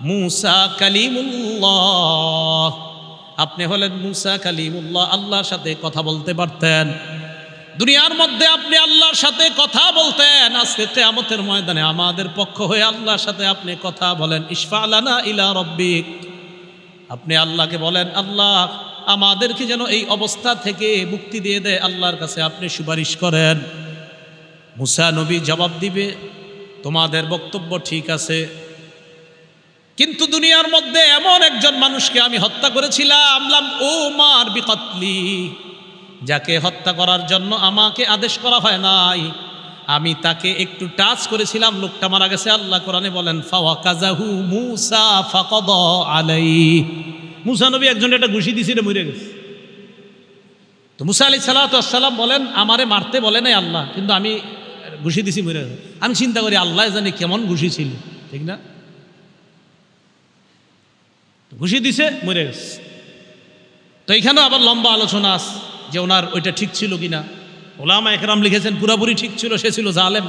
মূসা কালিমুল্লাহ, আপনি হলেন মূসা কালিমুল্লাহ, আল্লাহর সাথে কথা বলতে পারতেন। দুনিয়ার মধ্যে আপনি আল্লাহর সাথে কথা বলতেন, আজকে কিয়ামতের ময়দানে আমাদের পক্ষ হয়ে আল্লাহর সাথে আপনি কথা বলেন। ইশফা লানা ইলা রাব্বিক, আপনি আল্লাহকে বলেন আল্লাহ আমাদেরকে যেন এই অবস্থা থেকে মুক্তি দিয়ে দেয়, আল্লাহর কাছে আপনি সুপারিশ করেন। মূসা নবী জবাব দিবে, তোমাদের বক্তব্য ঠিক আছে, কিন্তু দুনিয়ার মধ্যে এমন একজন মানুষকে আমি হত্যা করেছিলাম, লাম উমার বিকতলি, যাকে হত্যা করার জন্য আমাকে আদেশ করা হয় নাই, আমি তাকে একটু টাচ করেছিলাম, লোকটা মারা গেছে। আল্লাহ কোরআনে বলেন ফাওয়াকাযাহু মূসা ফাকাদা আলাইহি, মূসা নবী একজন একটা ঘুষি দিছিল, মরে গেছে। তো মূসা আলাইহিস সালাতু ওয়াস সালাম বলেন আমারে মারতে বলে নাই আল্লাহ, কিন্তু আমি ঘুষি দিছি, মরে গেছে। আমি চিন্তা করি আল্লাহ জানে কেমন ঘুষি ছিল, ঠিক না? ঘুষি দিছে, মরে গেছে। তো এইখানেও আবার লম্বা আলোচনা আছে যে ওনার ওইটা ঠিক ছিল কিনা। উলামায়ে কেরাম লিখেছেন পুরাপুরি ঠিক ছিল, সে ছিল জালেম।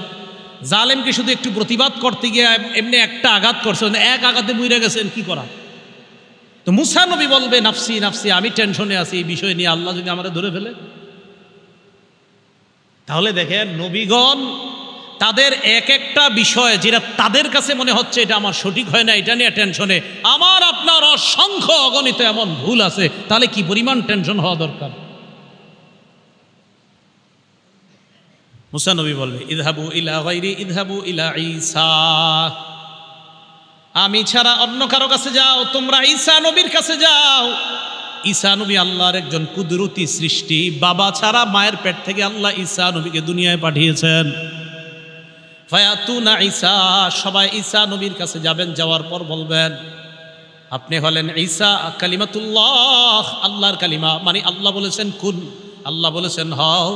জালেমকে শুধু একটু প্রতিবাদ করতে গিয়ে এমনি একটা আঘাত করছে, এক আঘাতে মরে গেছেন, কি করা। তো মূসা নবী বলবে নাফসি নাফসি, আমি টেনশনে আছি এই বিষয় নিয়ে, আল্লাহ যদি আমারে ধরে ফেলে। তাহলে দেখেন নবীগণ তাদের এক একটা বিষয় যেটা তাদের কাছে মনে হচ্ছে এটা আমার সঠিক হয় না, এটা নিয়ে টেনশনে। আমার আপনার অসংখ্য অগণিত এমন ভুল আছে, তাহলে কি পরিমাণ টেনশন হওয়া দরকার। মূসা নবী বলবে ইযহাবু ইলা গায়রি ইযহাবু ইলা ঈসা, আমি ছাড়া অন্য কারো কাছে যাও, তোমরা ঈসা নবীর কাছে যাও। ঈসা নবী আল্লাহর একজন কুদরতি সৃষ্টি, বাবা ছাড়া মায়ের পেট থেকে আল্লাহ ঈসা নবীকে দুনিয়ায় পাঠিয়েছেন। ফায়াতুনা ঈসা, সবাই ঈসা নবীর কাছে যাবেন, যাওয়ার পর বলবেন আপনি হলেন ঈসা কালিমাতুল্লাহ, আল্লাহর কালিমা, মানে আল্লাহ বলেছেন কুন, আল্লাহ বলেছেন হও।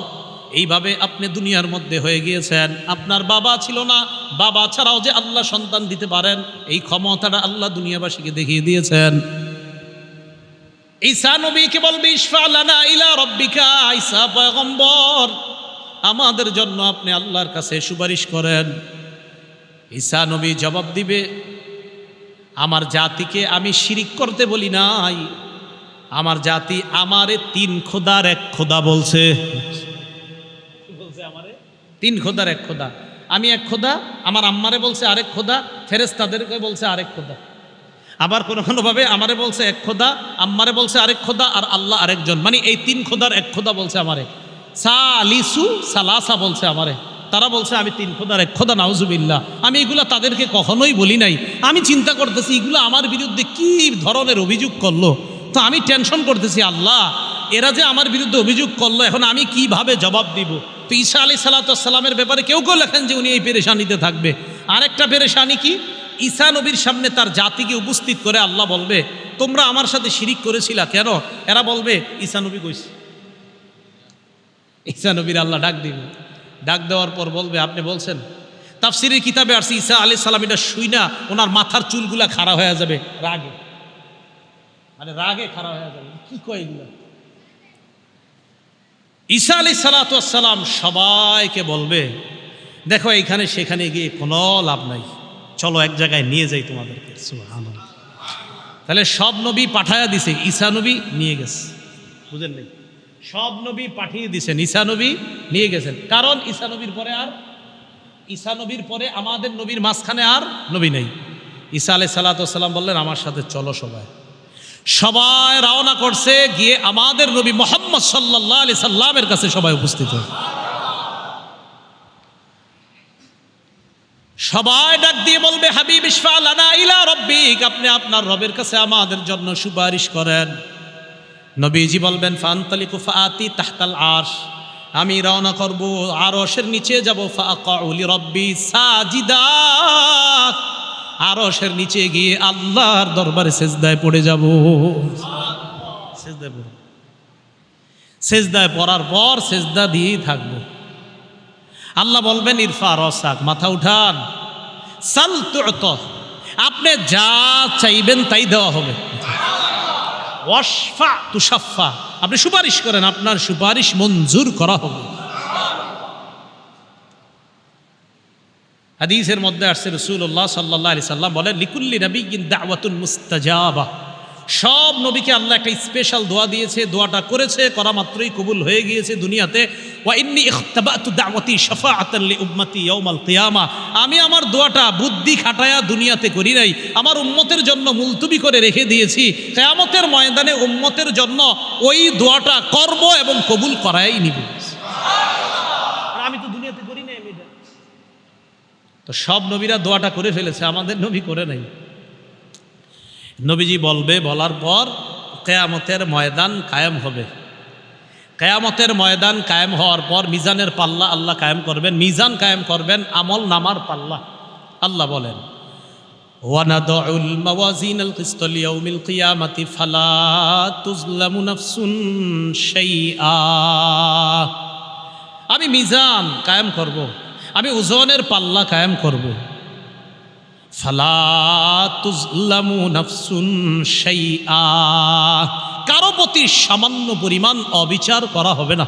এইভাবে আপনি দুনিয়ার মধ্যে হয়ে গিয়েছেন। আপনার বাবা ছিল না, বাবা ছাড়াও যে আল্লাহ সন্তান দিতে পারেন এই ক্ষমতাটা আল্লাহ দুনিয়াবাসীকে দেখিয়ে দিয়েছেন। ঈসা নবীকে বলবে ইশফা লানা ইলা রাব্বিকা, ঈসা পয়গম্বর আমাদের জন্য আপনি আল্লাহর কাছে সুপারিশ করেন। ঈসা নবী জবাব দিবে, আমার জাতিকে আমি শিরিক করতে বলি নাই, আমার জাতি আমারে 3 খোদার 1 খোদা বলছে। আমারে 3 খোদার 1 খোদা, আমি 1 খোদা, আমার আম্মারে বলছে আরেক খোদা, ফেরেশতাদেরকে বলছে আরেক খোদা। আবার কোনো ভাবে আমারে বলছে 1 খোদা, আম্মারে বলছে আরেক খোদা, আর আল্লাহ আরেকজন, মানে এই 3 খোদার 1 খোদা বলছে আমারে। সালিসু সালাসা বলছে আমারে, তারা বলছে আমি 3 খোদার 1 খোদা, নাউজুবিল্লাহ। আমি এগুলা তাদেরকে কখনোই বলি নাই। আমি চিন্তা করতেছি এগুলো আমার বিরুদ্ধে কি ধরনের অভিযোগ করলো, তো আমি টেনশন করতেছি, আল্লাহ এরা যে আমার বিরুদ্ধে অভিযোগ করলো, এখন আমি কিভাবে জবাব দিব। তো ঈসা আলাইহিস সালামের ব্যাপারে কেউ কেউ লেখেন যে উনি এই পেরেশানিতে থাকবে। আরেকটা পেরেশানি কি, ঈসা নবীর সামনে তার জাতিকে উপস্থিত করে আল্লাহ বলবে তোমরা আমার সাথে শিরিক করেছিলা কেন? এরা বলবে ঈসা নবী কইছে। ঈসা নবীর আল্লাহ ডাক দিবে, ডাক দেওয়ার পর বলবে আপনি বলছেন। তাফসীরের কিতাবে আসছে ঈসা আলাইহিস সালাম এটা শুইনা ওনার মাথার চুলগুলা খাড়া হয়ে যাবে রাগে, মানে রাগে খাড়া হয়ে যাবে, কি কয় এগুলা। ঈসা আলাইহিস সালাম সবাইকে বলবে দেখো এইখানে সেখানে গিয়ে কোনো লাভ নাই, চলো এক জায়গায় নিয়ে যাই তোমাদেরকে। সুবহানাল্লাহ। তাহলে সব নবী পাঠায়া দিছে, ঈসা নবী নিয়ে গেছে, বুঝেন নাই? সব নবী পাঠিয়ে দিছেন, ঈসা নবী নিয়ে গেছেন। কারণ ঈসা নবীর পরে আমাদের নবীর মাঝখানে আর নবী নেই। ঈসা আলাইহিস সালাম বললেন আমার সাথে চলো। সবাই রওনা করছে, গিয়ে আমাদের নবী মুহাম্মদ সাল্লাল্লাহু আলাইহি সাল্লামের কাছে সবাই উপস্থিত হয়। সবাই ডাক দিয়ে বলবে হাবিব ইশফা লানা ইলা রাব্বিক, আপনি আপনার রবের কাছে আমাদের জন্য সুপারিশ করেন। নবীজি বলবেন ফান্তালিকু ফাআতি তাহতাল আরশ, আমি রওনা করব আরশের নিচে যাব। ফাআকাউ লিরাব্বি সাজিদা, আরশের নিচে গিয়ে আল্লাহর দরবারে সিজদায় পড়ে যাব। সিজদায় পড়ার পর সিজদা দিয়েই থাকবো। আল্লাহ বলবেন ইরফা রাসাক, মাথা উঠান। সাল তুত, আপনি যা চাইবেন তাই দেওয়া হবে। ওয়াশফা তুশাফা, আপনি সুপারিশ করেন, আপনার সুপারিশ মঞ্জুর করা হবে। হাদিসের মধ্যে আসছে রাসূলুল্লাহ সাল্লাল্লাহু আলাইহি সাল্লাম বলেন লিকুল্লি নাবিয়্যিন দাওয়াতুন মুস্তাজাবা, সব নবীকে আল্লাহ একটা স্পেশাল দোয়া দিয়েছে, দোয়াটা করা মাত্রই কবুল হয়ে গিয়েছে দুনিয়াতে। ওয়া ইন্নী ইখতাবাতু দাওয়াতি শাফাআতান লিউম্মতি ইয়াউমাল কিয়ামা, আমি আমার দোয়াটা বুদ্ধি খাটায়া দুনিয়াতে করি নাই, আমার উম্মতের জন্য মুলতবি করে রেখে দিয়েছি। কিয়ামতের ময়দানে উম্মতের জন্য ওই দোয়াটা করব এবং কবুল করাই নিব। সুবহানাল্লাহ। আমি তো দুনিয়াতে করি নাই। তো সব নবীরা দোয়াটা করে ফেলেছে, আমাদের নবী করে নাই। নবীজি বলবে, বলার পর কিয়ামতের ময়দান কায়েম হবে। কিয়ামতের ময়দান কায়েম হওয়ার পর মিজানের পাল্লা আল্লাহ কায়েম করবেন, মিজান কায়েম করবেন, আমল নামার পাল্লা। আল্লাহ বলেন ওয়ানাদউল মাওয়াজিনাল কিসতা লিয়াউমিল কিয়ামাতি ফালা তুজলামু নাফসুন শাইআ, আমি মিজান কায়েম করব, আমি ওজনের পাল্লা কায়েম করব। ফালা তুজলামু নাফসুন শাইআ, কারো প্রতি সামান্য পরিমাণ অবিচার করা হবে না।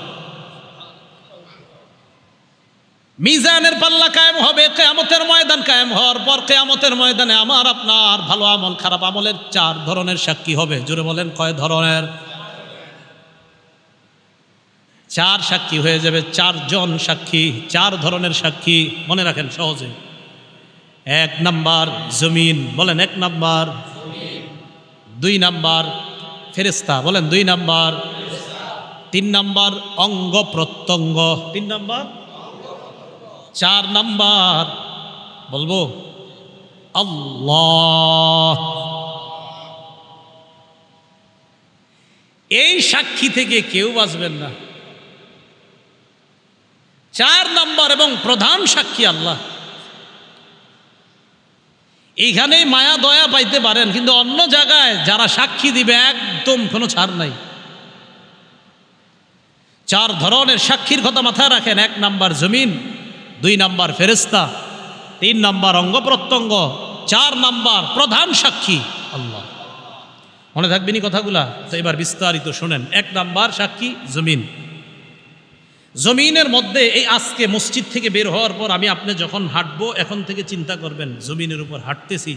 মিজানের পাল্লা কায়েম হবে, কিয়ামতের ময়দান কায়েম হওয়ার পর কিয়ামতের ময়দানে আমার আপনার ভালো আমল খারাপ আমলের 4 ধরনের সাক্ষী হবে। জোরে বলেন কয় ধরনের? 4 সাক্ষী হয়ে যাবে, 4 জন সাক্ষী, 4 ধরনের সাক্ষী। মনে রাখেন সহজে। 1 নাম্বার জমিন, বলেন 1 নাম্বার। 2 নাম্বার ফেরেশতা, বলেন 2 নাম্বার। 3 নাম্বার অঙ্গ প্রত্যঙ্গ, 3 নাম্বার। 4 নাম্বার বলবো আল্লাহ। এই সাক্ষী থেকে কেউ বাঁচবেন না। 4 নাম্বার এবং প্রধান সাক্ষী আল্লাহ। এইখানেই মায়া দয়া পাইতে পারেন, কিন্তু অন্য জায়গায় যারা সাক্ষী দিবে একদম কোনো ছাড় নাই। চার ধরনের সাক্ষীর কথা মাথায় রাখেন। 1 নাম্বার জমিন, 2 নাম্বার ফেরেশতা, 3 নাম্বার অঙ্গ প্রত্যঙ্গ, 4 নাম্বার প্রধান সাক্ষী আল্লাহ। মনে থাকবেনি কথাগুলা? তো এবার বিস্তারিত শোনেন। 1 নাম্বার সাক্ষী জমিন। জমিনের মধ্যে এই আজকে মসজিদ থেকে বের হওয়ার পর আমি আপনি যখন হাঁটবো, এখন থেকে চিন্তা করবেন জমিনের উপর হাঁটতেছি।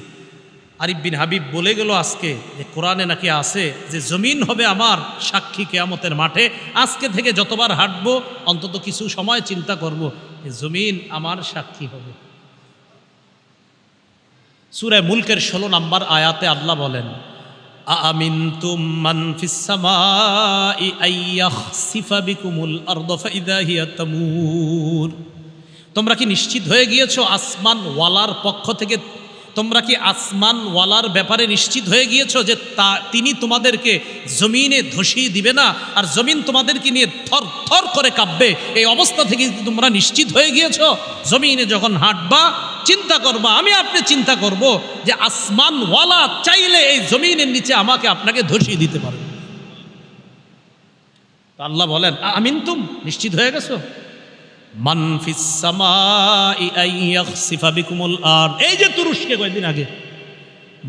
আরিফ বিন হাবিব বলে গেল আজকে যে কোরআনে নাকি আছে যে জমিন হবে আমার সাক্ষী কিয়ামতের মাঠে। আজকে থেকে যতবার হাঁটবো অন্তত কিছু সময় চিন্তা করব যে জমিন আমার সাক্ষী হবে। সূরা মুলকের 16 নম্বর আয়াতে আল্লাহ বলেন, আমিনতুম মান ফিস সামাই আইয়াখসিফা বিকুমুল আরদা ফাইদা হিয়া তামুর। তোমরা কি নিশ্চিত হয়ে গিয়েছো আসমান ওয়ালার পক্ষ থেকে? তোমরা কি আসমান ওয়ালার ব্যাপারে নিশ্চিত হয়ে গিয়েছো যে তিনি তোমাদেরকে জমিনে ধসিয়ে দিবে না, আর জমিন তোমাদেরকে নিয়ে থর থর করে কাঁপবে? এই অবস্থা থেকে তোমরা নিশ্চিত হয়ে গিয়েছো? জমিনে যখন হাঁটবা চিন্তা করবা, আমি আপনি চিন্তা করব যে আসমান ওয়ালা চাইলে এই জমিনের নিচে আমাকে আপনাকে ধসিয়ে দিতে পারে। আল্লাহ বলেন, আমিনতুম, নিশ্চিত হয়ে গেছো? মান ফিস সামাই আইয়াখসিফা বিকুমুল আরদ। এই যে তুরস্কে কয়েকদিন আগে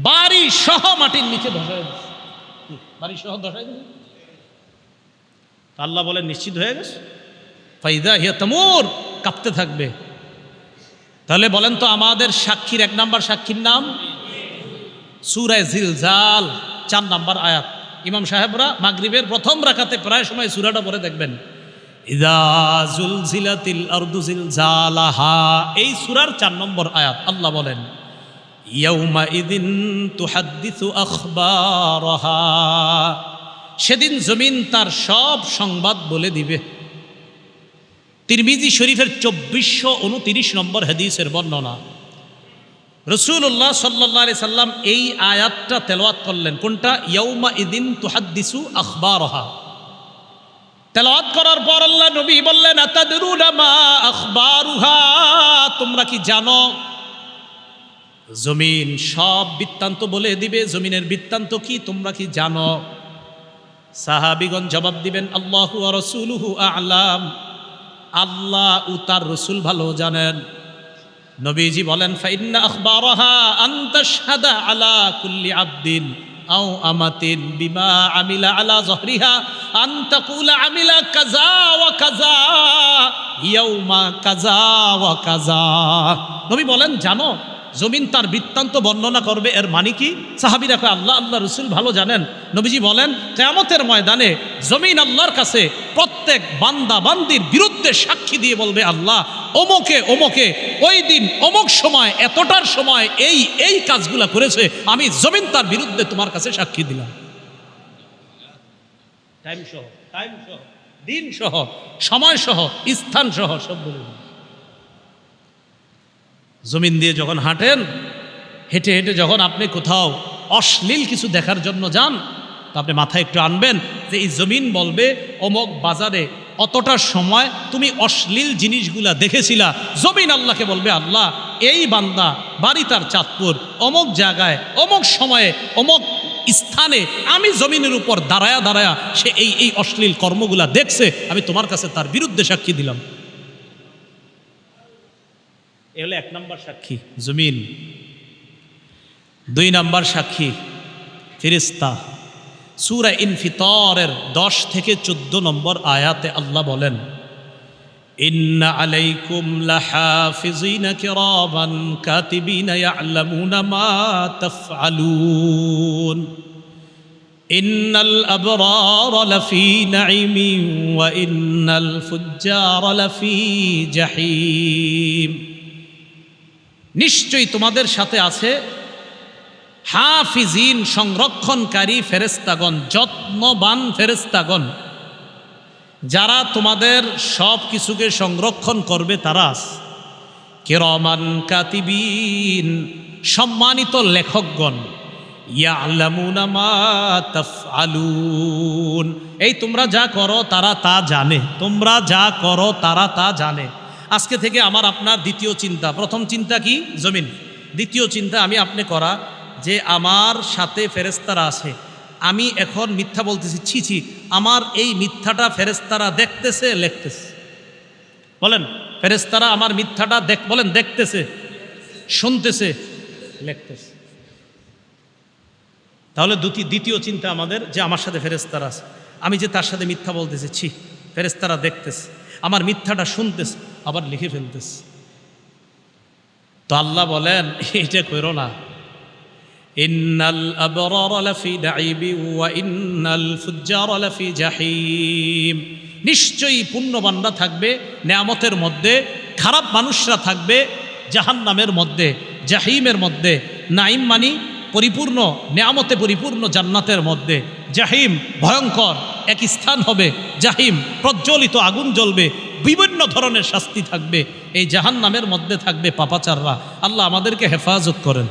বাড়ি সহ মাটির নিচে ধসায় দিচ্ছে, বাড়ি সহ ধসায় দিল। আল্লাহ বলেন নিশ্চিত হয়ে গেছে? ফাইদা হিয়া তামুর, কাঁপতে থাকবে। তাহলে বলেন তো আমাদের সাক্ষীর 1 নাম্বার সাক্ষীর নাম সূরা জিলজাল 4 নাম্বার আয়াত। ইমাম সাহেবরা মাগরিবের প্রথম রাকাতে প্রায় সময় সূরাটা পড়ে দেখবেন, ইযা জুলজিলাতিল আরদু জিলজালাহা। এই সূরার 4 নম্বর আয়াত আল্লাহ বলেন, ইয়াউমা ইযিন তুহাদ্দিসু আখবারাহা। সেদিন জমিন তার সব সংবাদ বলে দিবে। তিরমিজি শরীফের 2429 নম্বর হাদিসের বর্ণনা। রাসূলুল্লাহ সাল্লাল্লাহু আলাইহি সাল্লাম এই আয়াতটা তেলাওয়াত করলেন। কোনটা? ইয়াউমা ইযিন তুহাদ্দিসু আখবারাহা। তেলাওয়াত করার পর আল্লাহ নবী বললেন, আতাদরুনা মা আখবারুহা। তোমরা কি জানো জমিন সব বৃত্তান্ত বলে দিবে? জমিনের বৃত্তান্ত কি তোমরা কি জানো? সাহাবীগণ জবাব দিবেন, আল্লাহু ওয়া রাসূলুহু আ'লাম। আল্লাহ ও তার রাসূল ভালো জানেন। নবীজি বলেন, ফাইন্না আখবারাহা আন তাশহাদা আলা কুল্লি আবদিন আও আমাতিন বিমা আমিলা আলা যহরিহা আন তাকুলা আমিলা কাযা ওয়া কাযা ইয়াউমা কাযা ওয়া কাযা। নবী বলেন, জানো জমিন তার বৃত্তান্ত বর্ণনা করবে। এর মানে কি? সাহাবীরা কয়, আল্লাহ রাসূল ভালো জানেন। নবীজি বলেন, কিয়ামতের ময়দানে জমিন আল্লাহর কাছে প্রত্যেক বান্দা বান্দির বিরুদ্ধে সাক্ষী দিয়ে বলবে, আল্লাহ অমুকে অমুকে ওই দিন অমুক সময় এতটার সময় এই এই কাজগুলা করেছে, আমি জমিন তার বিরুদ্ধে তোমার কাছে সাক্ষী দিলাম। টাইম সহ, দিন সহ, সময় সহ, স্থান সহ সব বলে দিন। জমিন দিয়ে যখন হাঁটেন, হেঁটে হেঁটে যখন আপনি কোথাও অশ্লীল কিছু দেখার জন্য যান, তা আপনি মাথায় একটু আনবেন যে এই জমিন বলবে অমুক বাজারে অতটার সময় তুমি অশ্লীল জিনিসগুলা দেখেছিলা। জমিন আল্লাহকে বলবে, আল্লাহ এই বান্দা বাড়ি তার চাঁদপুর, অমুক জায়গায় অমুক সময়ে অমুক স্থানে আমি জমিনের উপর দাঁড়ায়া দাঁড়ায়া সে এই এই অশ্লীল কর্মগুলা দেখছে, আমি তোমার কাছে তার বিরুদ্ধে সাক্ষী দিলাম। এ হলো 1 নাম্বার সাক্ষী জমিন। 2 নাম্বার সাক্ষী ফেরেশতা। সূরা ইনফিতারের 10 থেকে 14 নম্বর আয়াতে আল্লাহ বলেন, ইন্না আলাইকুম লাহাফিজিনা কিরামান কাতিবিনা ইয়ালামুনা মা তাফআলুন ইন্নাল আবরারা লাফি নাঈমিন ওয়া ইন্নাল ফুজ্জারা লাফি জাহিম। নিশ্চয়ই তোমাদের সাথে আছে হাফিজিন, সংরক্ষণকারী ফেরেশতাগণ, যত্নবান ফেরেশতাগণ, যারা তোমাদের সব কিছুকে সংরক্ষণ করবে। তারা কিরামান কাতিবিন, সম্মানিত লেখকগণ, ইয়ালামুনা মা তাফআলুন, এই তোমরা যা করো তারা তা জানে। তোমরা যা করো তারা তা জানে। আজকে থেকে আমার আপনার দ্বিতীয় চিন্তা, প্রথম চিন্তা কি? জমিন। দ্বিতীয় চিন্তা আমি আপনি করা যে আমার সাথে ফেরেশতারা আছে, আমি এখন মিথ্যা বলতেছি, ছি ছি, আমার এই মিথ্যাটা ফেরেশতারা দেখতেছে, লিখতেছে। বলেন, ফেরেশতারা আমার মিথ্যাটা বলেন দেখতেছে, শুনতেছে, লিখতেছে। তাহলে দ্বিতীয় চিন্তা আমাদের যে আমার সাথে ফেরেশতারা আছে, আমি যে তার সাথে মিথ্যা বলতেছি, ছি, ফেরেশতারা দেখতেছে, আমার মিথ্যাটা শুনতেছে, আবার লিখে ফেলতেছে। তো আল্লাহ বলেন এটা করো না। ইন্নাল আবরারা লাফি নাঈমি ওয়া ইন্নাল ফুজ্জারা লাফি জাহিম। নিশ্চয়ই পুণ্যবানরা থাকবে নেয়ামতের মধ্যে, খারাপ মানুষরা থাকবে জাহান্নামের মধ্যে, জাহিমের মধ্যে। নাঈম মানি পরিপূর্ণ নেয়ামতে পরিপূর্ণ জান্নাতের মধ্যে, জাহিম ভয়ঙ্কর এক স্থান হবে, জাহিম প্রজ্বলিত আগুন জ্বলবে, বিভিন্ন ধরনের শাস্তি থাকবে। এই জাহান্নামের মধ্যে থাকবে পাপাচাররা। আল্লাহ আমাদেরকে হেফাজত করেন।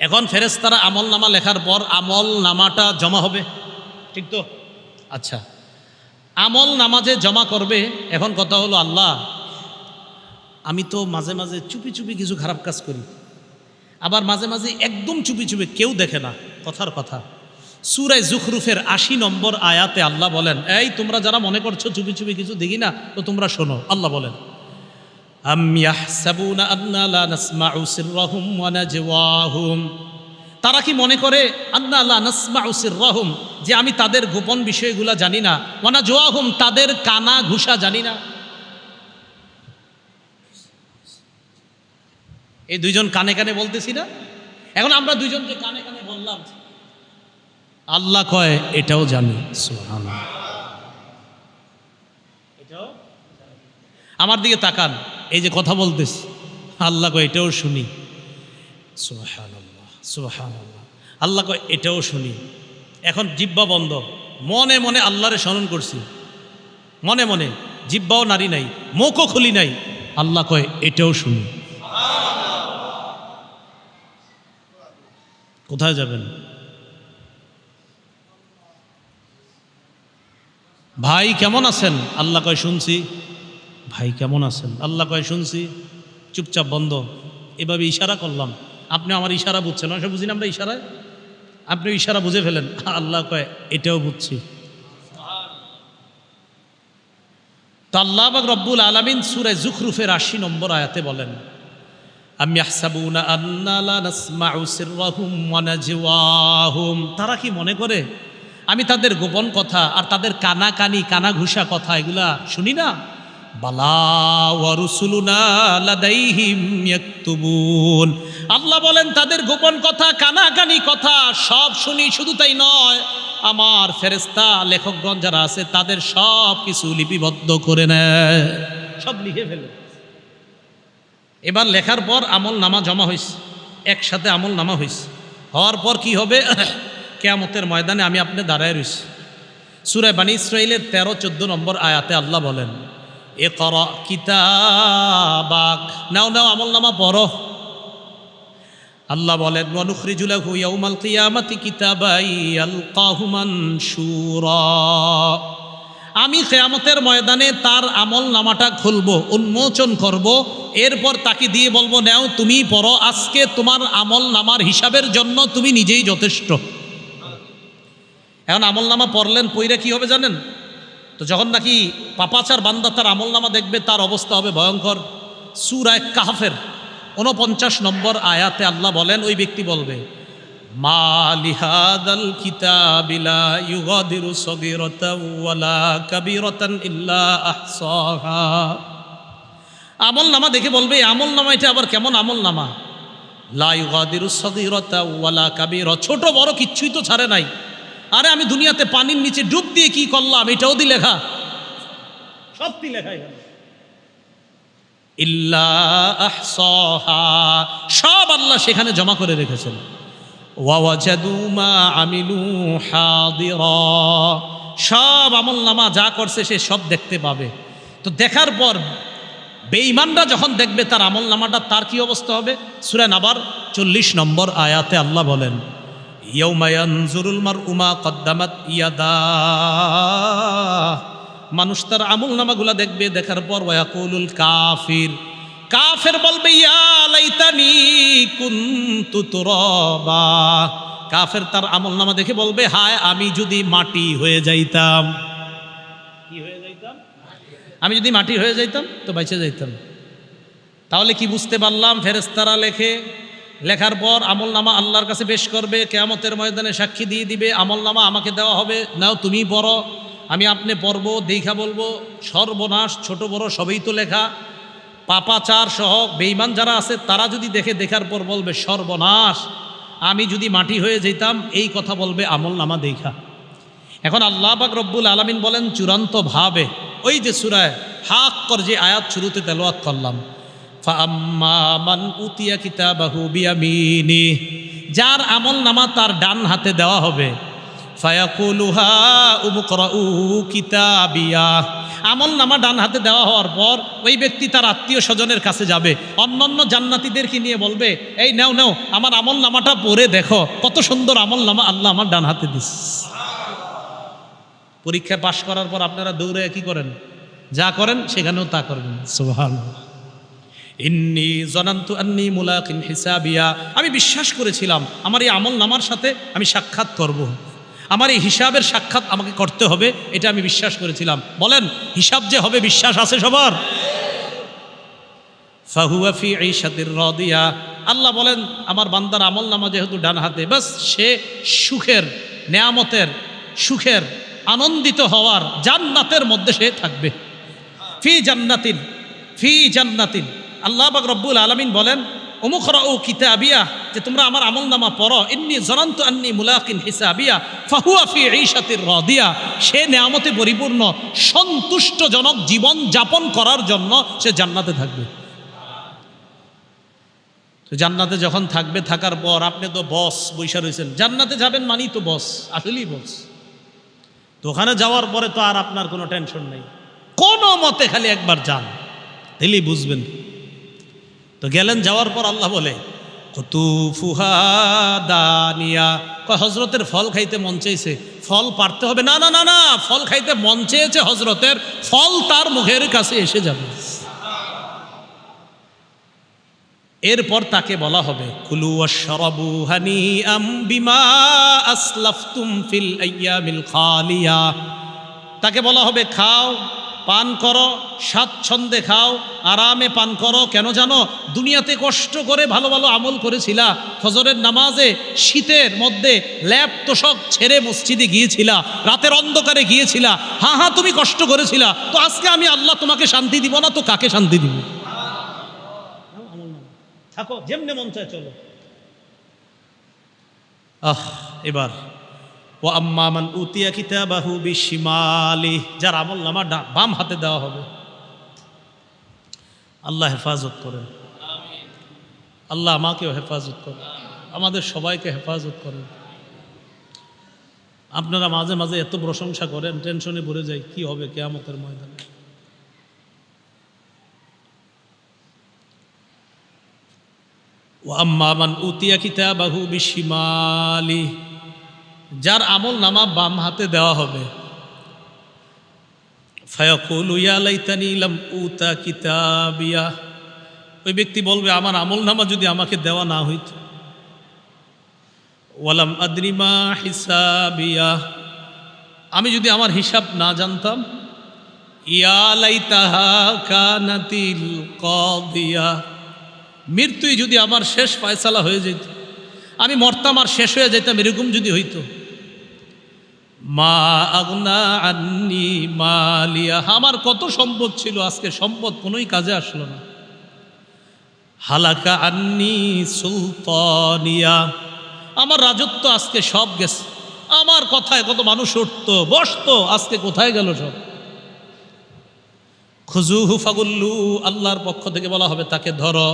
এখন ফেরেশতারা আমল নামা লেখার পর আমল নামাটা জমা হবে, ঠিক তো? আচ্ছা, আমল নামা যে জমা করবে, এখন কথা হলো আল্লাহ আমি তো মাঝে মাঝে চুপি চুপি কিছু খারাপ কাজ করি, আবার মাঝে মাঝে একদম চুপি চুপি, কেউ দেখে না। কথার কথা, সূরা যুখরুফের ৮০ নম্বর আয়াতে আল্লাহ বলেন, এই তোমরা যারা মনে করছো চুপি চুপি কিছু দেখি না, তো তোমরা শোনো। আল্লাহ বলেন, আম ইয়াহসাবুনা আন্না লা নাসমাউ সিররাহুম ওয়া নাজওয়াহুম। তারা কি মনে করে আন্না লা নাসমাউ সিররাহুম, যে আমি তাদের গোপন বিষয়গুলো জানি না, ওয়া নাজওয়াহুম, তাদের কানা ঘুষা জানি না। এই দুইজন কানে কানে বলতেছি না, এখন আমরা দুইজন যে কানে কানে বললাম, আল্লাহ কয় এটাও জানি। সুবহানাল্লাহ, এটাও আমার দিকে তাকান, এই যে কথা বলতেছি, আল্লাহ কয় এটাও শুনি। সুবহানাল্লাহ, সুবহানাল্লাহ, আল্লাহ কয় এটাও শুনি। এখন জিহ্বা বন্ধ, মনে মনে আল্লাহরে স্মরণ করছি, মনে মনে, জিহ্বাও নারী নাই, মুখও খুলি নাই, আল্লাহ কয় এটাও শুনি। কোথায় যাবেন? ভাই কেমন আছেন? আল্লাহ কয় শুনছি। ভাই কেমন আছেন? আল্লাহ কয় শুনছি। চুপচাপ বন্ধ। এভাবে ইশারা করলাম, আপনি আমার ইশারা বুঝছেন, অবশ্য বুঝি না আমরা ইশারায়, আপনি ইশারা বুঝে ফেলেন। আল্লাহ কয় এটাও বুঝছি। তো আল্লাহ পাক রব্বুল আলামিন সূরা যুখরুফের ৮০ নম্বর আয়াতে বলেন, আম ইয়াহসাবুনা আন্না লা নাসমাউ সিররাহুম ওয়া নাজওয়াহুম। তারা কি মনে করে আমি তাদের গোপন কথা আর তাদের কানাকানি কানা ঘুষা কথা এগুলা শুনি না? বালা ওয়া রুসুলুনা লাদাইহিম ইয়াকতুবুন। আল্লাহ বলেন তাদের গোপন কথা কানাকানি কথা সব শুনি, শুধু তাই নয়, আমার ফেরেশতা লেখকগণ যারা আছে তাদের সব কিছু লিপিবদ্ধ করে নেয়, সব লিখে ফেলে। এবার লেখার পর আমল নামা জমা হয়েছে, একসাথে আমল নামা হয়েছে। হওয়ার পর কি হবে? কিয়ামতের ময়দানে আমি আপনি দাঁড়ায় রয়েছি। সূরা বানী ইসরাঈলের 13-14 নম্বর আয়াতে আল্লাহ বলেন, ইকরা কিতাবাক, নাও নাও আমল নামা পড়ো। আল্লাহ বলেন, ওয়া নুখরিজু লাহু ইয়াউমাল কিয়ামাতি কিতাবান ইয়ালকাহু মানশুরা। আমি কিয়ামতের ময়দানে তার আমল নামাটা খুলব, উন্মোচন করব, এরপর তাকে দিয়ে বলবো, নাও তুমি পড়ো, আজকে তোমার আমল নামার হিসাবের জন্য তুমি নিজেই যথেষ্ট। এখন আমল নামা পড়লেন, পইরা কি হবে জানেন? তো যখন নাকি পাপাচার বান্দা তার আমল নামা দেখবে, তার অবস্থা হবে ভয়ঙ্কর। সূরা কাহফের 49 নম্বর আয়াতে আল্লাহ বলেন, ওই ব্যক্তি বলবে, মা লিহাদাল কিতাবি লা ইউগাদিরু সগীরাতান ওয়ালা কাবীরাতান ইল্লা আহসাহা। আমল নামা দেখে বলবে, আমল নামা এটা আবার কেমন আমল নামা? লা ইউগাদিরু সগীরাতান ওয়ালা কাবীরা, ছোট বড় কিচ্ছুই তো ছাড়ে নাই। আরে আমি দুনিয়াতে পানির নিচে ডুব দিয়ে কি করলাম, এটাও দি লেখা, সবটি লেখাই গেল। ইল্লা আহসাহা, সব আল্লাহ সেখানে জমা করে রেখেছেন। ওয়া ওয়াজাদু মা আমিলু হাদিরা, সব আমল নামা যা করছে সে সব দেখতে পাবে। তো দেখার পর বেঈমানরা যখন দেখবে তার আমল নামাটা, তার কি অবস্থা হবে? সূরা নাবার 40 নম্বর আয়াতে আল্লাহ বলেন, ইয়াউমা ইয়ানজুরুল মারউ মা কদ্দামাত ইয়াদাহ। মানুষ তার আমল নামাগুলা দেখবে, দেখার পর ওয়াকুলুল কাফির, কাফের বলবে, ইয়া লাইতানি কুনতু তুরাবা, কাফের তার আমলনামা দেখে বলবে, হায় আমি যদি মাটি হয়ে যাইতাম। কি হয়ে যাইতাম? আমি যদি মাটি হয়ে যাইতাম তো বেঁচে যাইতাম। তাহলে কি বুঝতে পারলাম? ফেরেশতারা লেখার পর আমলনামা আল্লাহর কাছে পেশ করবে, কিয়ামতের ময়দানে সাক্ষী দিয়ে দিবে, আমলনামা আমাকে দেওয়া হবে, নাও তুমি পড়ো, আমি আপনি পড়বো, দেখা বলবো সর্বনাশ, ছোট বড় সবই তো লেখা। পাপাচার সহ বেঈমান যারা আছে তারা যদি দেখার পর বলবে সর্বনাশ, আমি যদি মাটি হয়ে যেতাম, এই কথা বলবে আমলনামা দেখা। এখন আল্লাহ পাক রব্বুল আলামিন বলেন চূড়ান্তভাবে, ওই যে সূরা হাক্কর যে আয়াত শুরুতে তেলাওয়াত করলাম, ফাআম্মা মান উতিয়া কিতাবাহু বিয়ামিনি, যার আমলনামা তার ডান হাতে দেওয়া হবে, ফায়াকুলু হা উমকরাউ কিতাবিয়া, আমলনামা ডান হাতে দেওয়া হওয়ার পর ওই ব্যক্তি তার আত্মীয় স্বজনের কাছে যাবে, অন্যান্য জান্নাতীদেরকে নিয়ে বলবে, এই নাও নাও আমার আমলনামাটা পড়ে দেখো, কত সুন্দর আমলনামা আল্লাহ আমার ডান হাতে দিস। পরীক্ষায় পাশ করার পর আপনারা দৌড়ে কি করেন? যা করেন সেখানেও তা করবেন। সুবহানাল্লাহ। ইন্নী জানান্তু আন্নী মুলাকিন হিসাবিয়া, আমি বিশ্বাস করেছিলাম আমার এই আমলনামার সাথে আমি সাক্ষাৎ করব, আমার এই হিসাবের সাক্ষাৎ আমাকে করতে হবে, এটা আমি বিশ্বাস করেছিলাম। বলেন হিসাব যে হবে বিশ্বাস আছে সবার? ফাহুয়া ফি ঈশাতির রাদিয়া, আল্লাহ বলেন আমার বান্দার আমলনামা যেহেতু ডান হাতে, বাস সে সুখের, নেয়ামতের, সুখের, আনন্দিত হওয়ার জান্নাতের মধ্যে সে থাকবে। ফি জান্নাতিন, ফি জান্নাতিন। আল্লাহ পাক রব্বুল আলামিন বলেন উমকরাউ কিতাবিয়া, যে তোমরা আমার আমলনামা পড়ো, ইন্নী জানান্তু আন্নী মুলাকিন হিসাবিয়া ফাহুয়া ফি ঈশাতির রাদিয়া, সে নেয়ামতে পরিপূর্ণ সন্তুষ্টজনক জীবন যাপন করার জন্য সে জান্নাতে থাকবে। তো জান্নাতে যখন থাকবে, থাকার পর আপনি তো বস বৈশা রয়েছেন, জান্নাতে যাবেন মানেই তো বস, আসলেই বস। তো ওখানে যাওয়ার পরে তো আর আপনার কোনো টেনশন নেই, কোনো মতে খালি একবার যান, তাহলেই বুঝবেন। তো গেলেন, যাওয়ার পর আল্লাহ বলে কুতুফুহা দানিয়া, হজরতের ফল খাইতে মন চেয়েছে, ফল পারতে হবে না, না না না, ফল খাইতে মন চেয়েছে হজরতের, ফল তার মুখের কাছে এসে যাবে। এরপর তাকে বলা হবে কুলু ওয়াশরাবু হানিআম বিমা আসলাফতুম ফিল আইয়ামিল খালিয়া, তাকে বলা হবে খাও, পান করো, স্বাচ্ছন্দ্যে খাও, আরামে পান করো। কেন জানো? দুনিয়াতে কষ্ট করে ভালো ভালো আমল করেছিলা, ফজরের নামাজে শীতের মধ্যে ল্যাপ তোষক ছেড়ে মসজিদে গিয়েছিলা, রাতের অন্ধকারে গিয়েছিলা, হ্যাঁ হ্যাঁ তুমি কষ্ট করেছিলা, তো আজকে আমি আল্লাহ তোমাকে শান্তি দিব না তো কাকে শান্তি দিব? থাকো, যেমনে মন চায় চলো। এবার ও আম্মা মান উতিয়া কিতাবাহু বিশিমালি, যার আমলনামা বাম হাতে দেওয়া হবে। আল্লাহ হেফাজত করেন, আল্লাহ আমাকেও হেফাজত করেন, আমাদের সবাইকে হেফাজত করেন। আপনারা মাঝে মাঝে এত প্রশংসা করেন, টেনশনে ভরে যাই কি হবে কিয়ামতের ময়দানে। ও আম্মা মান উতিয়া কিতাবাহু বিশিমালি, যার আমলনামা বাম হাতে দেওয়া হবে, ফায়াকুলু ইয়া লাইতানি লাম উতা কিতাবিয়া, ওই ব্যক্তি বলবে আমার আমলনামা যদি আমাকে দেওয়া না হইত, ওয়ালাম আদরি মা হিসাবিয়া, আমি যদি আমার হিসাব না জানতাম, ইয়া লাইতাহা কানাতিল কাদিয়া, মৃত্যুই যদি আমার শেষ ফয়সালা হয়ে যেত, আমি মরতাম আর শেষ হয়ে যেতাম, এরকম যদি হইতো। মা আগনা আন্নি মালিয়া, আমার কত সম্পদ ছিল, আজকে সম্পদ কোনোই কাজে আসলো না। হালাকা আন্নি সুলতানিয়া, আমার রাজত্ব আজকে সব গেছে, আমার কথায় কত মানুষ উঠতো বসতো, আজকে কোথায় গেল সব। খুজুহু ফাগুল্লু, আল্লাহর পক্ষ থেকে বলা হবে তাকে ধরো,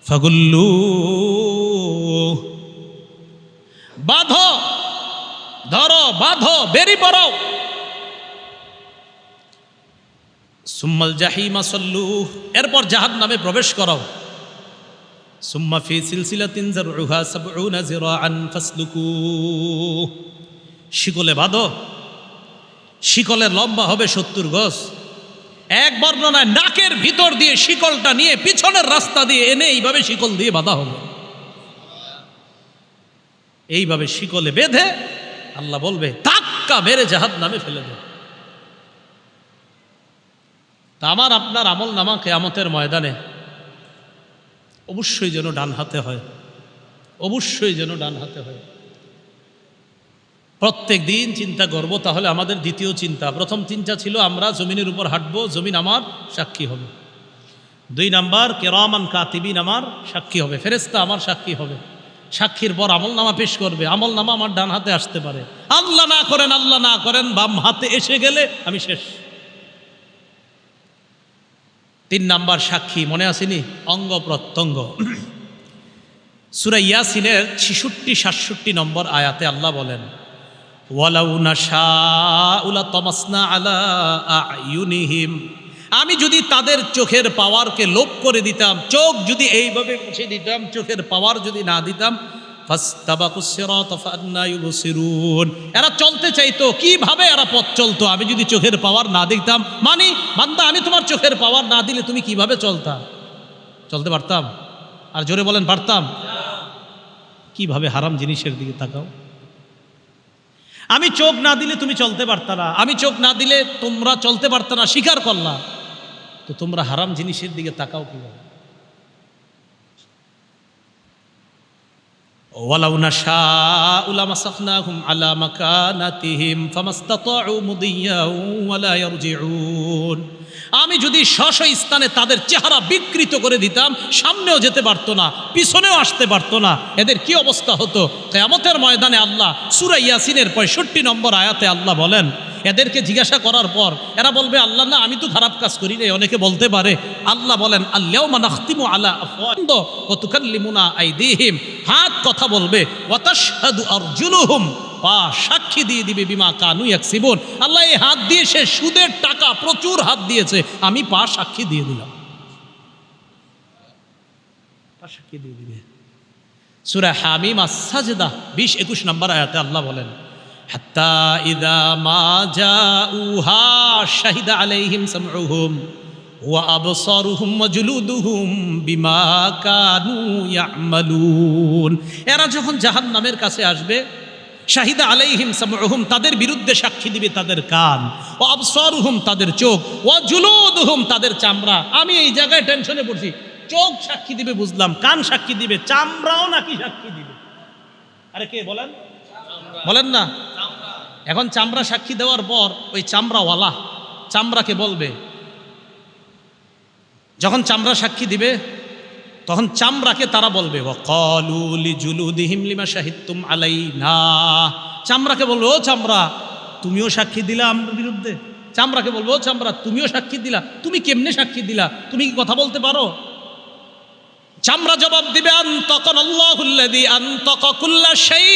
ফাগুল্লু, বাঁধো, ধরো, বাঁধো, বেরি পড়ো। সুম্মাল জাহিমা সাল্লু, এরপর জাহান্নামে প্রবেশ করাও। সুম্মা ফি সিলসিলাতিন যারউহা ৭০ যিরাআন ফাসলুকু, শিকলে বাঁধো, শিকলের লম্বা হবে ৭০ গজ। এক বর্ণনায় নাকের ভিতর দিয়ে শিকলটা নিয়ে পিছনের রাস্তা দিয়ে এনে এইভাবে শিকল দিয়ে বাঁধা হবে। এইভাবে শিকলে বেঁধে আল্লাহ বলবে ধাক্কা মেরে জাহান্নামে ফেলে দেবে। তা আমার আপনার আমল নামা কিয়ামতের ময়দানে অবশ্যই যেন ডান হাতে হয়, অবশ্যই যেন ডান হাতে হয়। প্রত্যেক দিন চিন্তা করব। তাহলে আমাদের দ্বিতীয় চিন্তা, প্রথম চিন্তা ছিল আমরা জমিনের উপর হাঁটবো, জমিন আমার সাক্ষী হবে। 2 নাম্বার, কিরামান কাতিবিন আমার সাক্ষী হবে, ফেরেশতা আমার সাক্ষী হবে। সাক্ষীর পর আমল নামা পেশ করবে, আমল নামা আমার ডান হাতে আসতে পারে। আল্লাহ না করেন, আল্লাহ না করেন বাম হাতে এসে গেলে আমি শেষ। 3 নাম্বার সাক্ষী মনে আসেনি? অঙ্গ প্রত্যঙ্গ। সূরা ইয়াসিনের 66-67 নম্বর আয়াতে আল্লাহ বলেন, ওয়ালাউ নাশাউ লাতামাসনা আলা আয়ুনিহিম, আমি যদি তাদের চোখের পাওয়ারকে লোপ করে দিতাম, চোখ যদি এইভাবে মুছে দিতাম, চোখের পাওয়ার যদি না দিতাম, ফাসতাবাকুস সিরাতা ফাআন্না ইউবসিরুন, এরা চলতে চাইতো কিভাবে, এরা পথ চলতো আমি যদি চোখের পাওয়ার না দিতাম। মানে বান্দা, আমি তোমার চোখের পাওয়ার না দিলে তুমি কিভাবে চলতে পারতাম? আর জোরে বলেন পারতাম? কিভাবে হারাম জিনিসের দিকে তাকাও। আমি চোখ না দিলে তুমি চলতে পারতা না, আমি চোখ না দিলে তোমরা চলতে পারতা না, স্বীকার করলা, তো তোমরা হারাম জিনিসের দিকে তাকাও কিভাবে? ওয়ালাউ নাশাউ লামাসাখনাহুম আলা মাকানাতিহিম ফামাসতাতাউ মুদিয়্যাও ওয়ালা ইয়ারজিউন, আমি যদি স্ব স্থানে তাদের চেহারা বিকৃত করে দিতাম, সামনেও যেতে পারতো না, পিছনেও আসতে পারতো না, এদের কি অবস্থা হতো? কিয়ামতের ময়দানে আল্লাহ সূরা ইয়াসিনের 65 নম্বর আয়াতে আল্লাহ বলেন, এদেরকে জিজ্ঞাসা করার পর এরা বলবে আল্লাহ না, আমি তো খারাপ কাজ করি নাই। অনেকে বলতে পারে, আল্লাহ বলেন আল-ইয়াউমা নাখতিমু আলা আফওয়াহিহিম ওয়া তুকাল্লিমুনা আইদিহিম, হাত কথা বলবে, ওয়া তাশহাদু আরজুলুহুম, পা সাক্ষী দিয়ে দিবে, বিমা কানু ইয়াকসিবুন, আল্লাহ এই হাত দিয়ে সে সুদের টাকা প্রচুর হাত দিয়েছে, আমি পা সাক্ষী দিয়ে দিলাম। পা সাক্ষী দিয়ে দিবে। সূরা হামিম আস-সাজদা 20-21 নম্বর আয়াতে আল্লাহ বলেন, হাত্তা ইযা মা জাউহা শাহিদা আলাইহিম সামউহুম ওয়া আবসারুহুম ওয়া জুলুদুহুম বিমা কানু ইয়ামালুন, এরা যখন জাহান্নামের কাছে আসবে, শাহিদা আলাইহিম সামউহুম, তাদের বিরুদ্ধে সাক্ষী দিবে তাদের কান, ওয়া আবসারুহুম, তাদের চোখ, ওয়া জুলুদুহুম, তাদের চামড়া। আমি এই জায়গায় টেনশনে পড়ছি, চোখ সাক্ষী দিবে বুঝলাম, কান সাক্ষী দিবে, চামড়াও নাকি সাক্ষী দিবে? আরে কে বলেন? বলেন না। এখন চামড়া সাক্ষী দেওয়ার পর ওই চামড়াওয়ালা চামড়াকে বলবে, যখন চামড়া সাক্ষী দিবে তখন চামড়াকে তারা বলবে, ওয়াকালু লিজুলুদিহিম লিমা শাহিদতুম আলাইনা, চামড়াকে বলবে, ও চামড়া তুমিও সাক্ষী দিলা আমার বিরুদ্ধে। চামড়াকে বলবে, ও চামড়া তুমিও সাক্ষী দিলা, তুমি কেমনে সাক্ষী দিলা, তুমি কি কথা বলতে পারো? চামড়া জবাব দিবে, আনতাকানাল্লাহুল্লাযী আনতাকা কুল্লা শাই,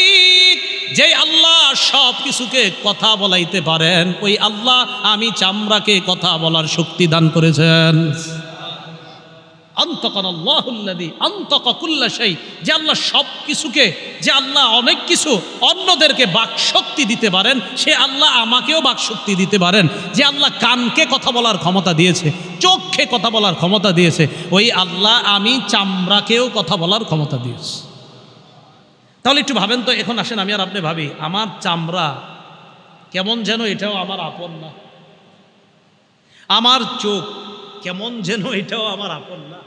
যেই আল্লাহ সব কিছুকে কথা বলাইতে পারেন, ওই আল্লাহ আমি চামড়াকে কথা বলার শক্তি দান করেছেন। আনতাকানাল্লাহুল্লাযী আনতাকা কুল্লা শাই, যে আল্লাহ সব কিছুকে, যে আল্লাহ অনেক কিছু অন্যদেরকে বাকশক্তি দিতে পারেন, সে আল্লাহ আমাকেও বাকশক্তি দিতে পারেন। যে আল্লাহ কানকে কথা বলার ক্ষমতা দিয়েছে, চোখকে কথা বলার ক্ষমতা দিয়েছে, ওই আল্লাহ আমি চামড়াকেও কথা বলার ক্ষমতা দিয়েছে। তাহলে একটু ভাবেন তো, এখন আসেন আমি আর আপনি ভাবি, আমার চামড়া কেমন যেন এটাও আমার আপন না, আমার চোখ কেমন যেন এটাও আমার আপন না,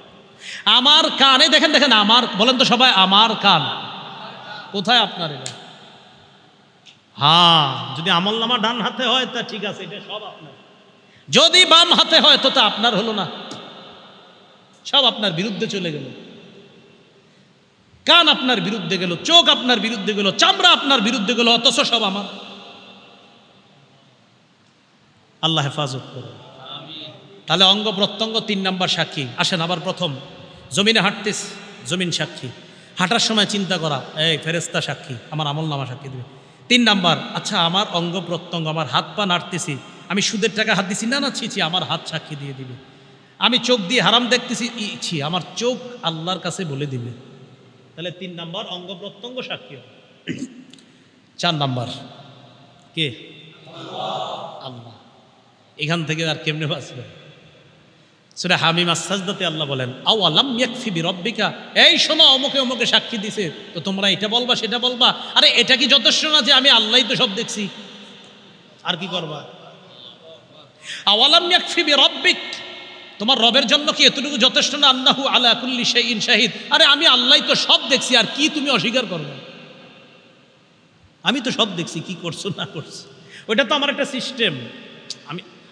আমার কানে দেখেন দেখেন আমার, বলেন তো সবাই, আমার কান কোথায়? আপনার এটা। হ্যাঁ, যদি আমলনামা ডান হাতে হয় তা ঠিক আছে, এটা সব আপনার। যদি বাম হাতে হয় তো তা আপনার হলো না, সব আপনার বিরুদ্ধে চলে গেল। কান আপনার বিরুদ্ধে গেল, চোখ আপনার বিরুদ্ধে গেল, চামড়া আপনার বিরুদ্ধে গেল, অথচ সব আমার। আল্লাহ হেফাজত করুন। তাহলে অঙ্গ প্রত্যঙ্গ 3 নাম্বার সাক্ষী। আসেন আবার প্রথম, জমিনে হাঁটতিস, জমিন সাক্ষী, হাঁটার সময় চিন্তা করা, এই ফেরেশতা সাক্ষী, আমার আমলনামা সাক্ষী দেবে। 3 নাম্বার, আচ্ছা আমার অঙ্গ প্রত্যঙ্গ, আমার হাত পা নাড়তেছি, আমি সুদের টাকা হাত দিছি, না না ছি, আমার হাত সাক্ষী দিয়ে দিবে। আমি চোখ দিয়ে হারাম দেখতেছি, ছি, আমার চোখ আল্লাহর কাছে বলে দিবে। তাহলে 3 নাম্বার অঙ্গ প্রত্যঙ্গ সাক্ষী। 4 নাম্বার কে? আল্লাহ। এখান থেকে আর কেমনে বাঁচবে? সূরা হামিম আস-সাজদাতে আল্লাহ বলেন, আওয়ালাম ইয়াকফি বিরাব্বিকা, এই শোনো অমুকে অমুকে সাক্ষী দিছে, তো তোমরা এটা বলবা সেটা বলবা, আরে এটা কি যথেষ্ট না যে আমি আল্লাহই তো সব দেখছি, আর কি করবা? আওয়ালাম ইয়াকফি বিরাব্বিক, তোমার রবের জন্য কি এতটুকু যথেষ্ট না? আন্নাহু আলা কুল্লি শাইইন শাহিদ, আরে আমি আল্লাহই তো সব দেখছি, আর কি তুমি অস্বীকার করবে? আমি তো সব দেখছি, কি করছো না করছো, ওইটা তো আমার একটা সিস্টেম,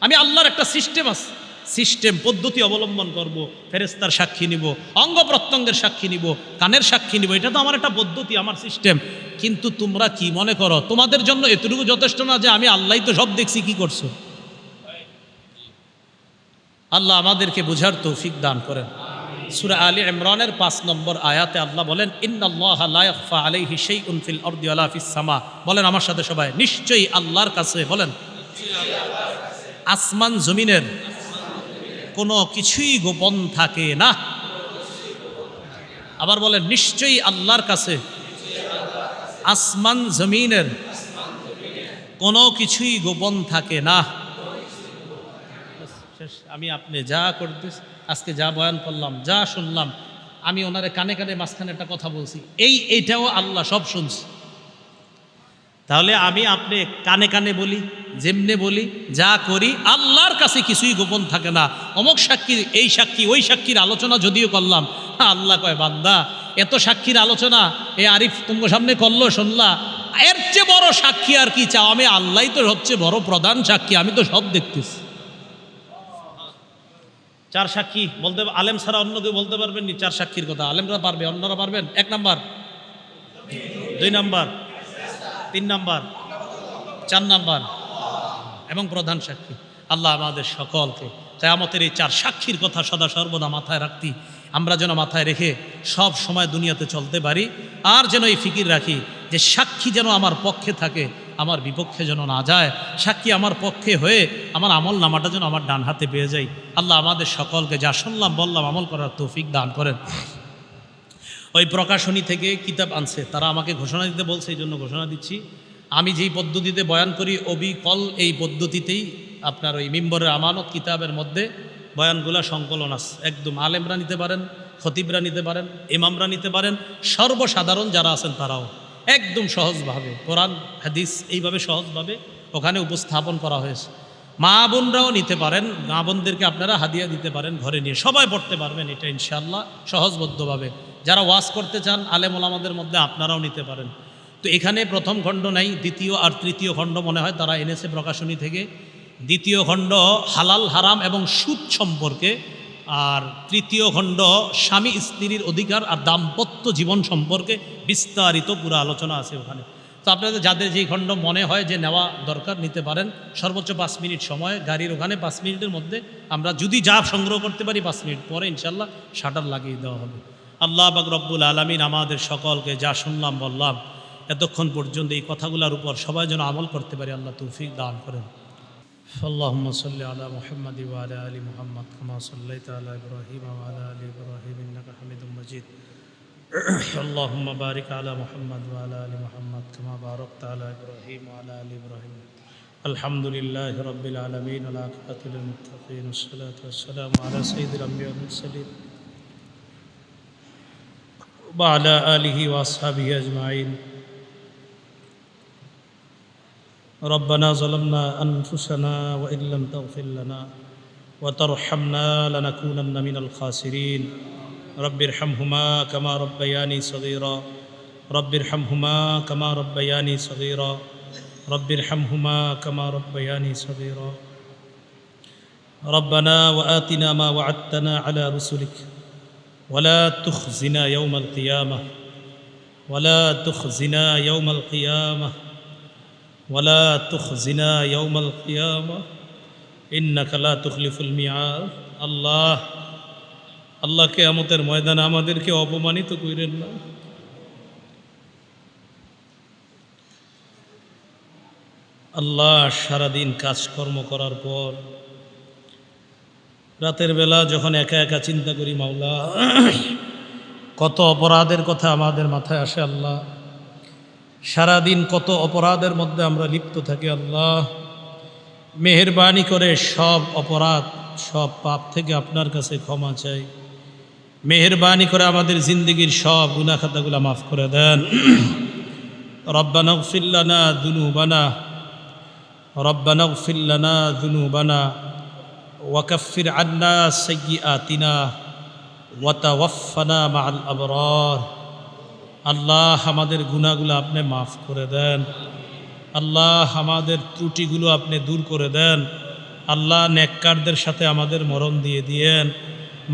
আমি আল্লাহর একটা সিস্টেম আছে, সিস্টেম পদ্ধতি অবলম্বন করব, ফেরেশতার সাক্ষী নিব, অঙ্গ প্রত্যঙ্গের সাক্ষী নিব, কানের সাক্ষী নিব, এটা তো আমার একটা পদ্ধতি, আমার সিস্টেম। কিন্তু তোমরা কি মনে করো তোমাদের জন্য এতটুকু যথেষ্ট না যে আমি আল্লাহই তো সব দেখছি, কি করছো? আল্লাহ আমাদেরকে বুঝার তৌফিক দান করেন। সূরা আলী ইমরানের 5 নম্বর আয়াতে আল্লাহ বলেন, ইন্নাল্লাহা লা ইয়াখফা আলাইহি শাইউন ফিল আরদি ওয়ালা ফিস সামা। বলেন আমার সাথে সবাই, নিশ্চয়ই আল্লাহর কাছে, বলেন আসমান জমিনের কোনো কিছুই গোপন থাকে না। আবার বলেন, নিশ্চয়ই আল্লাহর কাছে আসমান জমিনের কোনো কিছুই গোপন থাকে না। আমি আপনি যা করতে আজকে যা বয়ান করলাম, যা শুনলাম, আমি ওনারে কানে কানে মাঝখানে একটা কথা বলছি, এইটাও আল্লাহ সব শুনছি। তাহলে আমি আপনি কানে কানে বলি, যেমনে বলি, যা করি, আল্লাহর কাছে কিছুই গোপন থাকে না। অমুক সাক্ষী, এই সাক্ষী, ওই সাক্ষীর আলোচনা যদিও করলাম, আল্লাহ কয় বান্দা এত সাক্ষীর আলোচনা এই আরিফ তোমার সামনে করলো, শুনলা, এর চেয়ে বড় সাক্ষী আর কি চাও? আমি আল্লাহই তো সবচেয়ে বড় প্রধান সাক্ষী, আমি তো সব দেখতেছি। 4 সাক্ষী বলতে, আলেম ছাড়া অন্য কেউ বলতে পারবেন নি 4 সাক্ষীর কথা? আলেমরা পারবে, অন্যরা পারবেন? 1 নাম্বার, 2 নাম্বার, 3 নাম্বার, 4 নাম্বার, এবং প্রধান সাক্ষী আল্লাহ আমাদের সকলকে কিয়ামতের এই 4 সাক্ষীর কথা সদা সর্বদা মাথায় রাখতি, আমরা যেন মাথায় রেখে সব সময় দুনিয়াতে চলতে পারি। আর যেন এই ফিকির রাখি যে সাক্ষী যেন আমার পক্ষে থাকে, আমার বিপক্ষে যেন না যায়। সাক্ষী আমার পক্ষে হয়ে আমার আমল নামাটা যেন আমার ডান হাতে পেয়ে যাই। আল্লাহ আমাদের সকলকে যা শুনলাম বললাম আমল করার তৌফিক দান করেন। ওই প্রকাশনী থেকে কিতাব আনছে, তারা আমাকে ঘোষণা দিতে বলছে, এই জন্য ঘোষণা দিচ্ছি। আমি যেই পদ্ধতিতে বয়ান করি অবিকল এই পদ্ধতিতেই আপনার ওই মিম্বরের আমানত কিতাবের মধ্যে বয়ানগুলা সংকলন আছে। একদম আলেমরা নিতে পারেন, খতিবরা নিতে পারেন, ইমামরা নিতে পারেন, সর্বসাধারণ যারা আছেন তারাও একদম সহজভাবে কোরআন হাদিস এইভাবে সহজভাবে ওখানে উপস্থাপন করা হয়েছে। মা বোনরাও নিতে পারেন, মা বোনদেরকে আপনারা হাদিয়া দিতে পারেন, ঘরে নিয়ে সবাই পড়তে পারবেন এটা ইনশাআল্লাহ সহজবদ্ধভাবে। যারা ওয়াজ করতে চান আলেম ওলামাদের মধ্যে আপনারাও নিতে পারেন। তো এখানে প্রথম খণ্ড নাই, দ্বিতীয় আর তৃতীয় খণ্ড মনে হয় তারা এনেছে প্রকাশনী থেকে। দ্বিতীয় খণ্ড হালাল হারাম এবং সুদ সম্পর্কে, আর তৃতীয় খণ্ড স্বামী স্ত্রীর অধিকার আর দাম্পত্য জীবন সম্পর্কে বিস্তারিত পুরো আলোচনা আছে ওখানে। তো আপনাদের যাদের যেই খণ্ড মনে হয় যে নেওয়া দরকার নিতে পারেন। সর্বোচ্চ 5 মিনিট সময় গাড়ির ওখানে, 5 মিনিটের মধ্যে আমরা যদি যা সংগ্রহ করতে পারি 5 মিনিট পরে ইনশাল্লাহ শাটার লাগিয়ে দেওয়া হবে। আল্লাহ পাক রব্বুল আলামিন আমাদের সকলকে যা শুনলাম বললাম এতক্ষণ পর্যন্ত এই কথাগুলোর উপর সবাই যেন আমল করতে পারি, আল্লাহ তৌফিক দান করেন। আল্লাহুম্মা সাল্লি আলা মুহাম্মাদি ওয়া আলা আলি মুহাম্মাদ কামা সাল্লাইতা আলা ইব্রাহিম ওয়া আলা আলি ইব্রাহিম ইন্নাকা হামিদুম মাজিদ। আল্লাহুম্মা বারিক আলা মুহাম্মাদ ওয়া আলা আলি মুহাম্মাদ কামা বারাকতা আলা ইব্রাহিম ওয়া আলা আলি ইব্রাহিম। আলহামদুলিল্লাহি রাব্বিল আলামিন ওয়া আকিবাতু লিল মুত্তাকিন ওয়াসসালাতু ওয়াসসালামু আলা সাইয়্যিদিল আমবিয়া ওয়াল মুরসালিন ওয়া আলা আলিহি ওয়া আসহাবিহি আজমাইন। ربنا ظلمنا أنفسنا وإن لم تغفر لنا وترحمنا لنكونن من الخاسرين. رب ارحمهما كما ربياني صغيرا رب ارحمهما كما ربياني صغيرا رب ارحمهما كما ربياني صغيرا. ربنا وآتنا ما وعدتنا على رسلك ولا تخزنا يوم القيامة ولا تخزنا يوم القيامة ولا تخزنا يوم القيامة إنك لا تخلف الميعاد. আল্লাহ আল্লাহ কিয়ামতের ময়দানে আমাদেরকে অপমানিত কইরেন না। আল্লাহ সারাদিন কাজকর্ম করার পর রাতের বেলা যখন একা একা চিন্তা করি মাওলা, কত অপরাধের কথা আমাদের মাথায় আসে আল্লাহ। সারাদিন কত অপরাধের মধ্যে আমরা লিপ্ত থাকি আল্লাহ। মেহেরবানি করে সব অপরাধ সব পাপ থেকে আপনার কাছে ক্ষমা চাই। মেহেরবানি করে আমাদের জিন্দগির সব গুনাহ খাতাগুলো মাফ করে দেন। রব্বানা ইগফির লানা যুনুবানা রব্বানা ইগফির লানা যুনুবানা ওয়া কাফির আন্না সাইয়্যাতিনা ওয়া তাওয়াফফানা মাআল আবরার। আল্লাহ আমাদের গুনাহগুলো আপনি মাফ করে দেন। আল্লাহ আমাদের ত্রুটিগুলো আপনি দূর করে দেন। আল্লাহ নেককারদের সাথে আমাদের মরণ দিয়ে দিয়েন।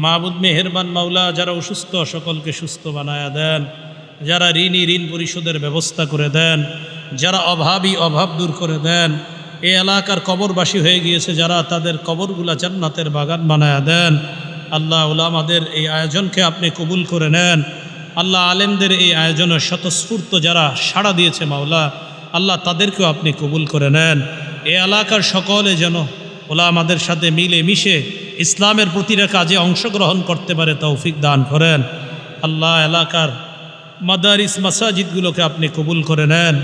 মাবুদ মেহেরবান মাওলা, যারা অসুস্থ সকলকে সুস্থ বানায়া দেন, যারা ঋণী ঋণ পরিশোধের ব্যবস্থা করে দেন, যারা অভাবী অভাব দূর করে দেন। এই এলাকার কবরবাসী হয়ে গিয়েছে যারা, তাদের কবরগুলা জান্নাতের বাগান বানায়া দেন। আল্লাহ উলামাদের এই আয়োজনকে আপনি কবুল করে নেন। আল্লাহ আলেমদের এই আয়োজনের স্বতঃস্ফূর্ত যারা সাড়া দিয়েছে মাওলা, আল্লাহ তাদেরকেও আপনি কবুল করে নেন। এই এলাকার সকলে যেন উলামাদের সাথে মিলে মিশে ইসলামের প্রতিটা কাজে অংশগ্রহণ করতে পারে তৌফিক দান করেন। আল্লাহ এলাকার মাদারিস মাসাজিদগুলোকে আপনি কবুল করে নেন।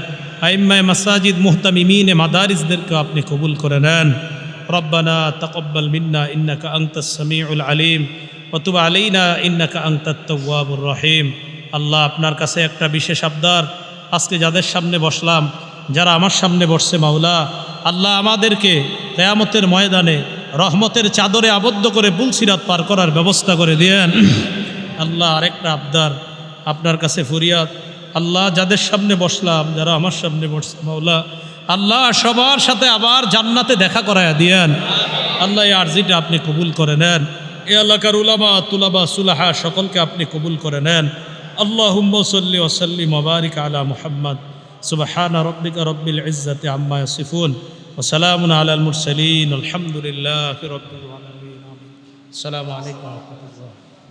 আইম্মায়ে মাসাজিদ মুহতামিমিনে মাদারিসদেরকে আপনি কবুল করে নেন। রব্বানা তাকাব্বাল মিন্না ইন্নাকা আনতাস সামিউল আলিম ওয়া তুব আলাইনা ইন্নাকা আনতাত তাওয়াবুর রহিম। আল্লাহ আপনার কাছে একটা বিশেষ আবদার, আজকে যাদের সামনে বসলাম, যারা আমার সামনে বসছে মাওলা, আল্লাহ আমাদেরকে কিয়ামতের ময়দানে রহমতের চাদরে আবদ্ধ করে পুলসিরাত পার করার ব্যবস্থা করে দিয়েন। আল্লাহ আরেকটা আবদার, আপনার কাছে ফরিয়াদ, আল্লাহ যাদের সামনে বসলাম, যারা আমার সামনে বসছে মাওলা, আল্লাহ সবার সাথে আবার জান্নাতে দেখা করায়া দিয়েন। আল্লাহ এই আরজিটা আপনি কবুল করে নেন। এ এলাকার উলামা তুলাবা সুলাহা সকলকে আপনি কবুল করে নেন। আল্লাহুম্মা সাল্লি ওয়া সাল্লিম ওয়া বারিক আলা মুহাম্মদ। সুবহানা রাব্বিকা রাব্বিল ইজ্জাতি আম্মা ইয়াসিফুন ওয়া সালামুন আলাল মুরসালিন আলহামদুলিল্লাহি রাব্বিল আলামিন। আসসালামু আলাইকুম ওয়া রাহমাতুল্লাহ।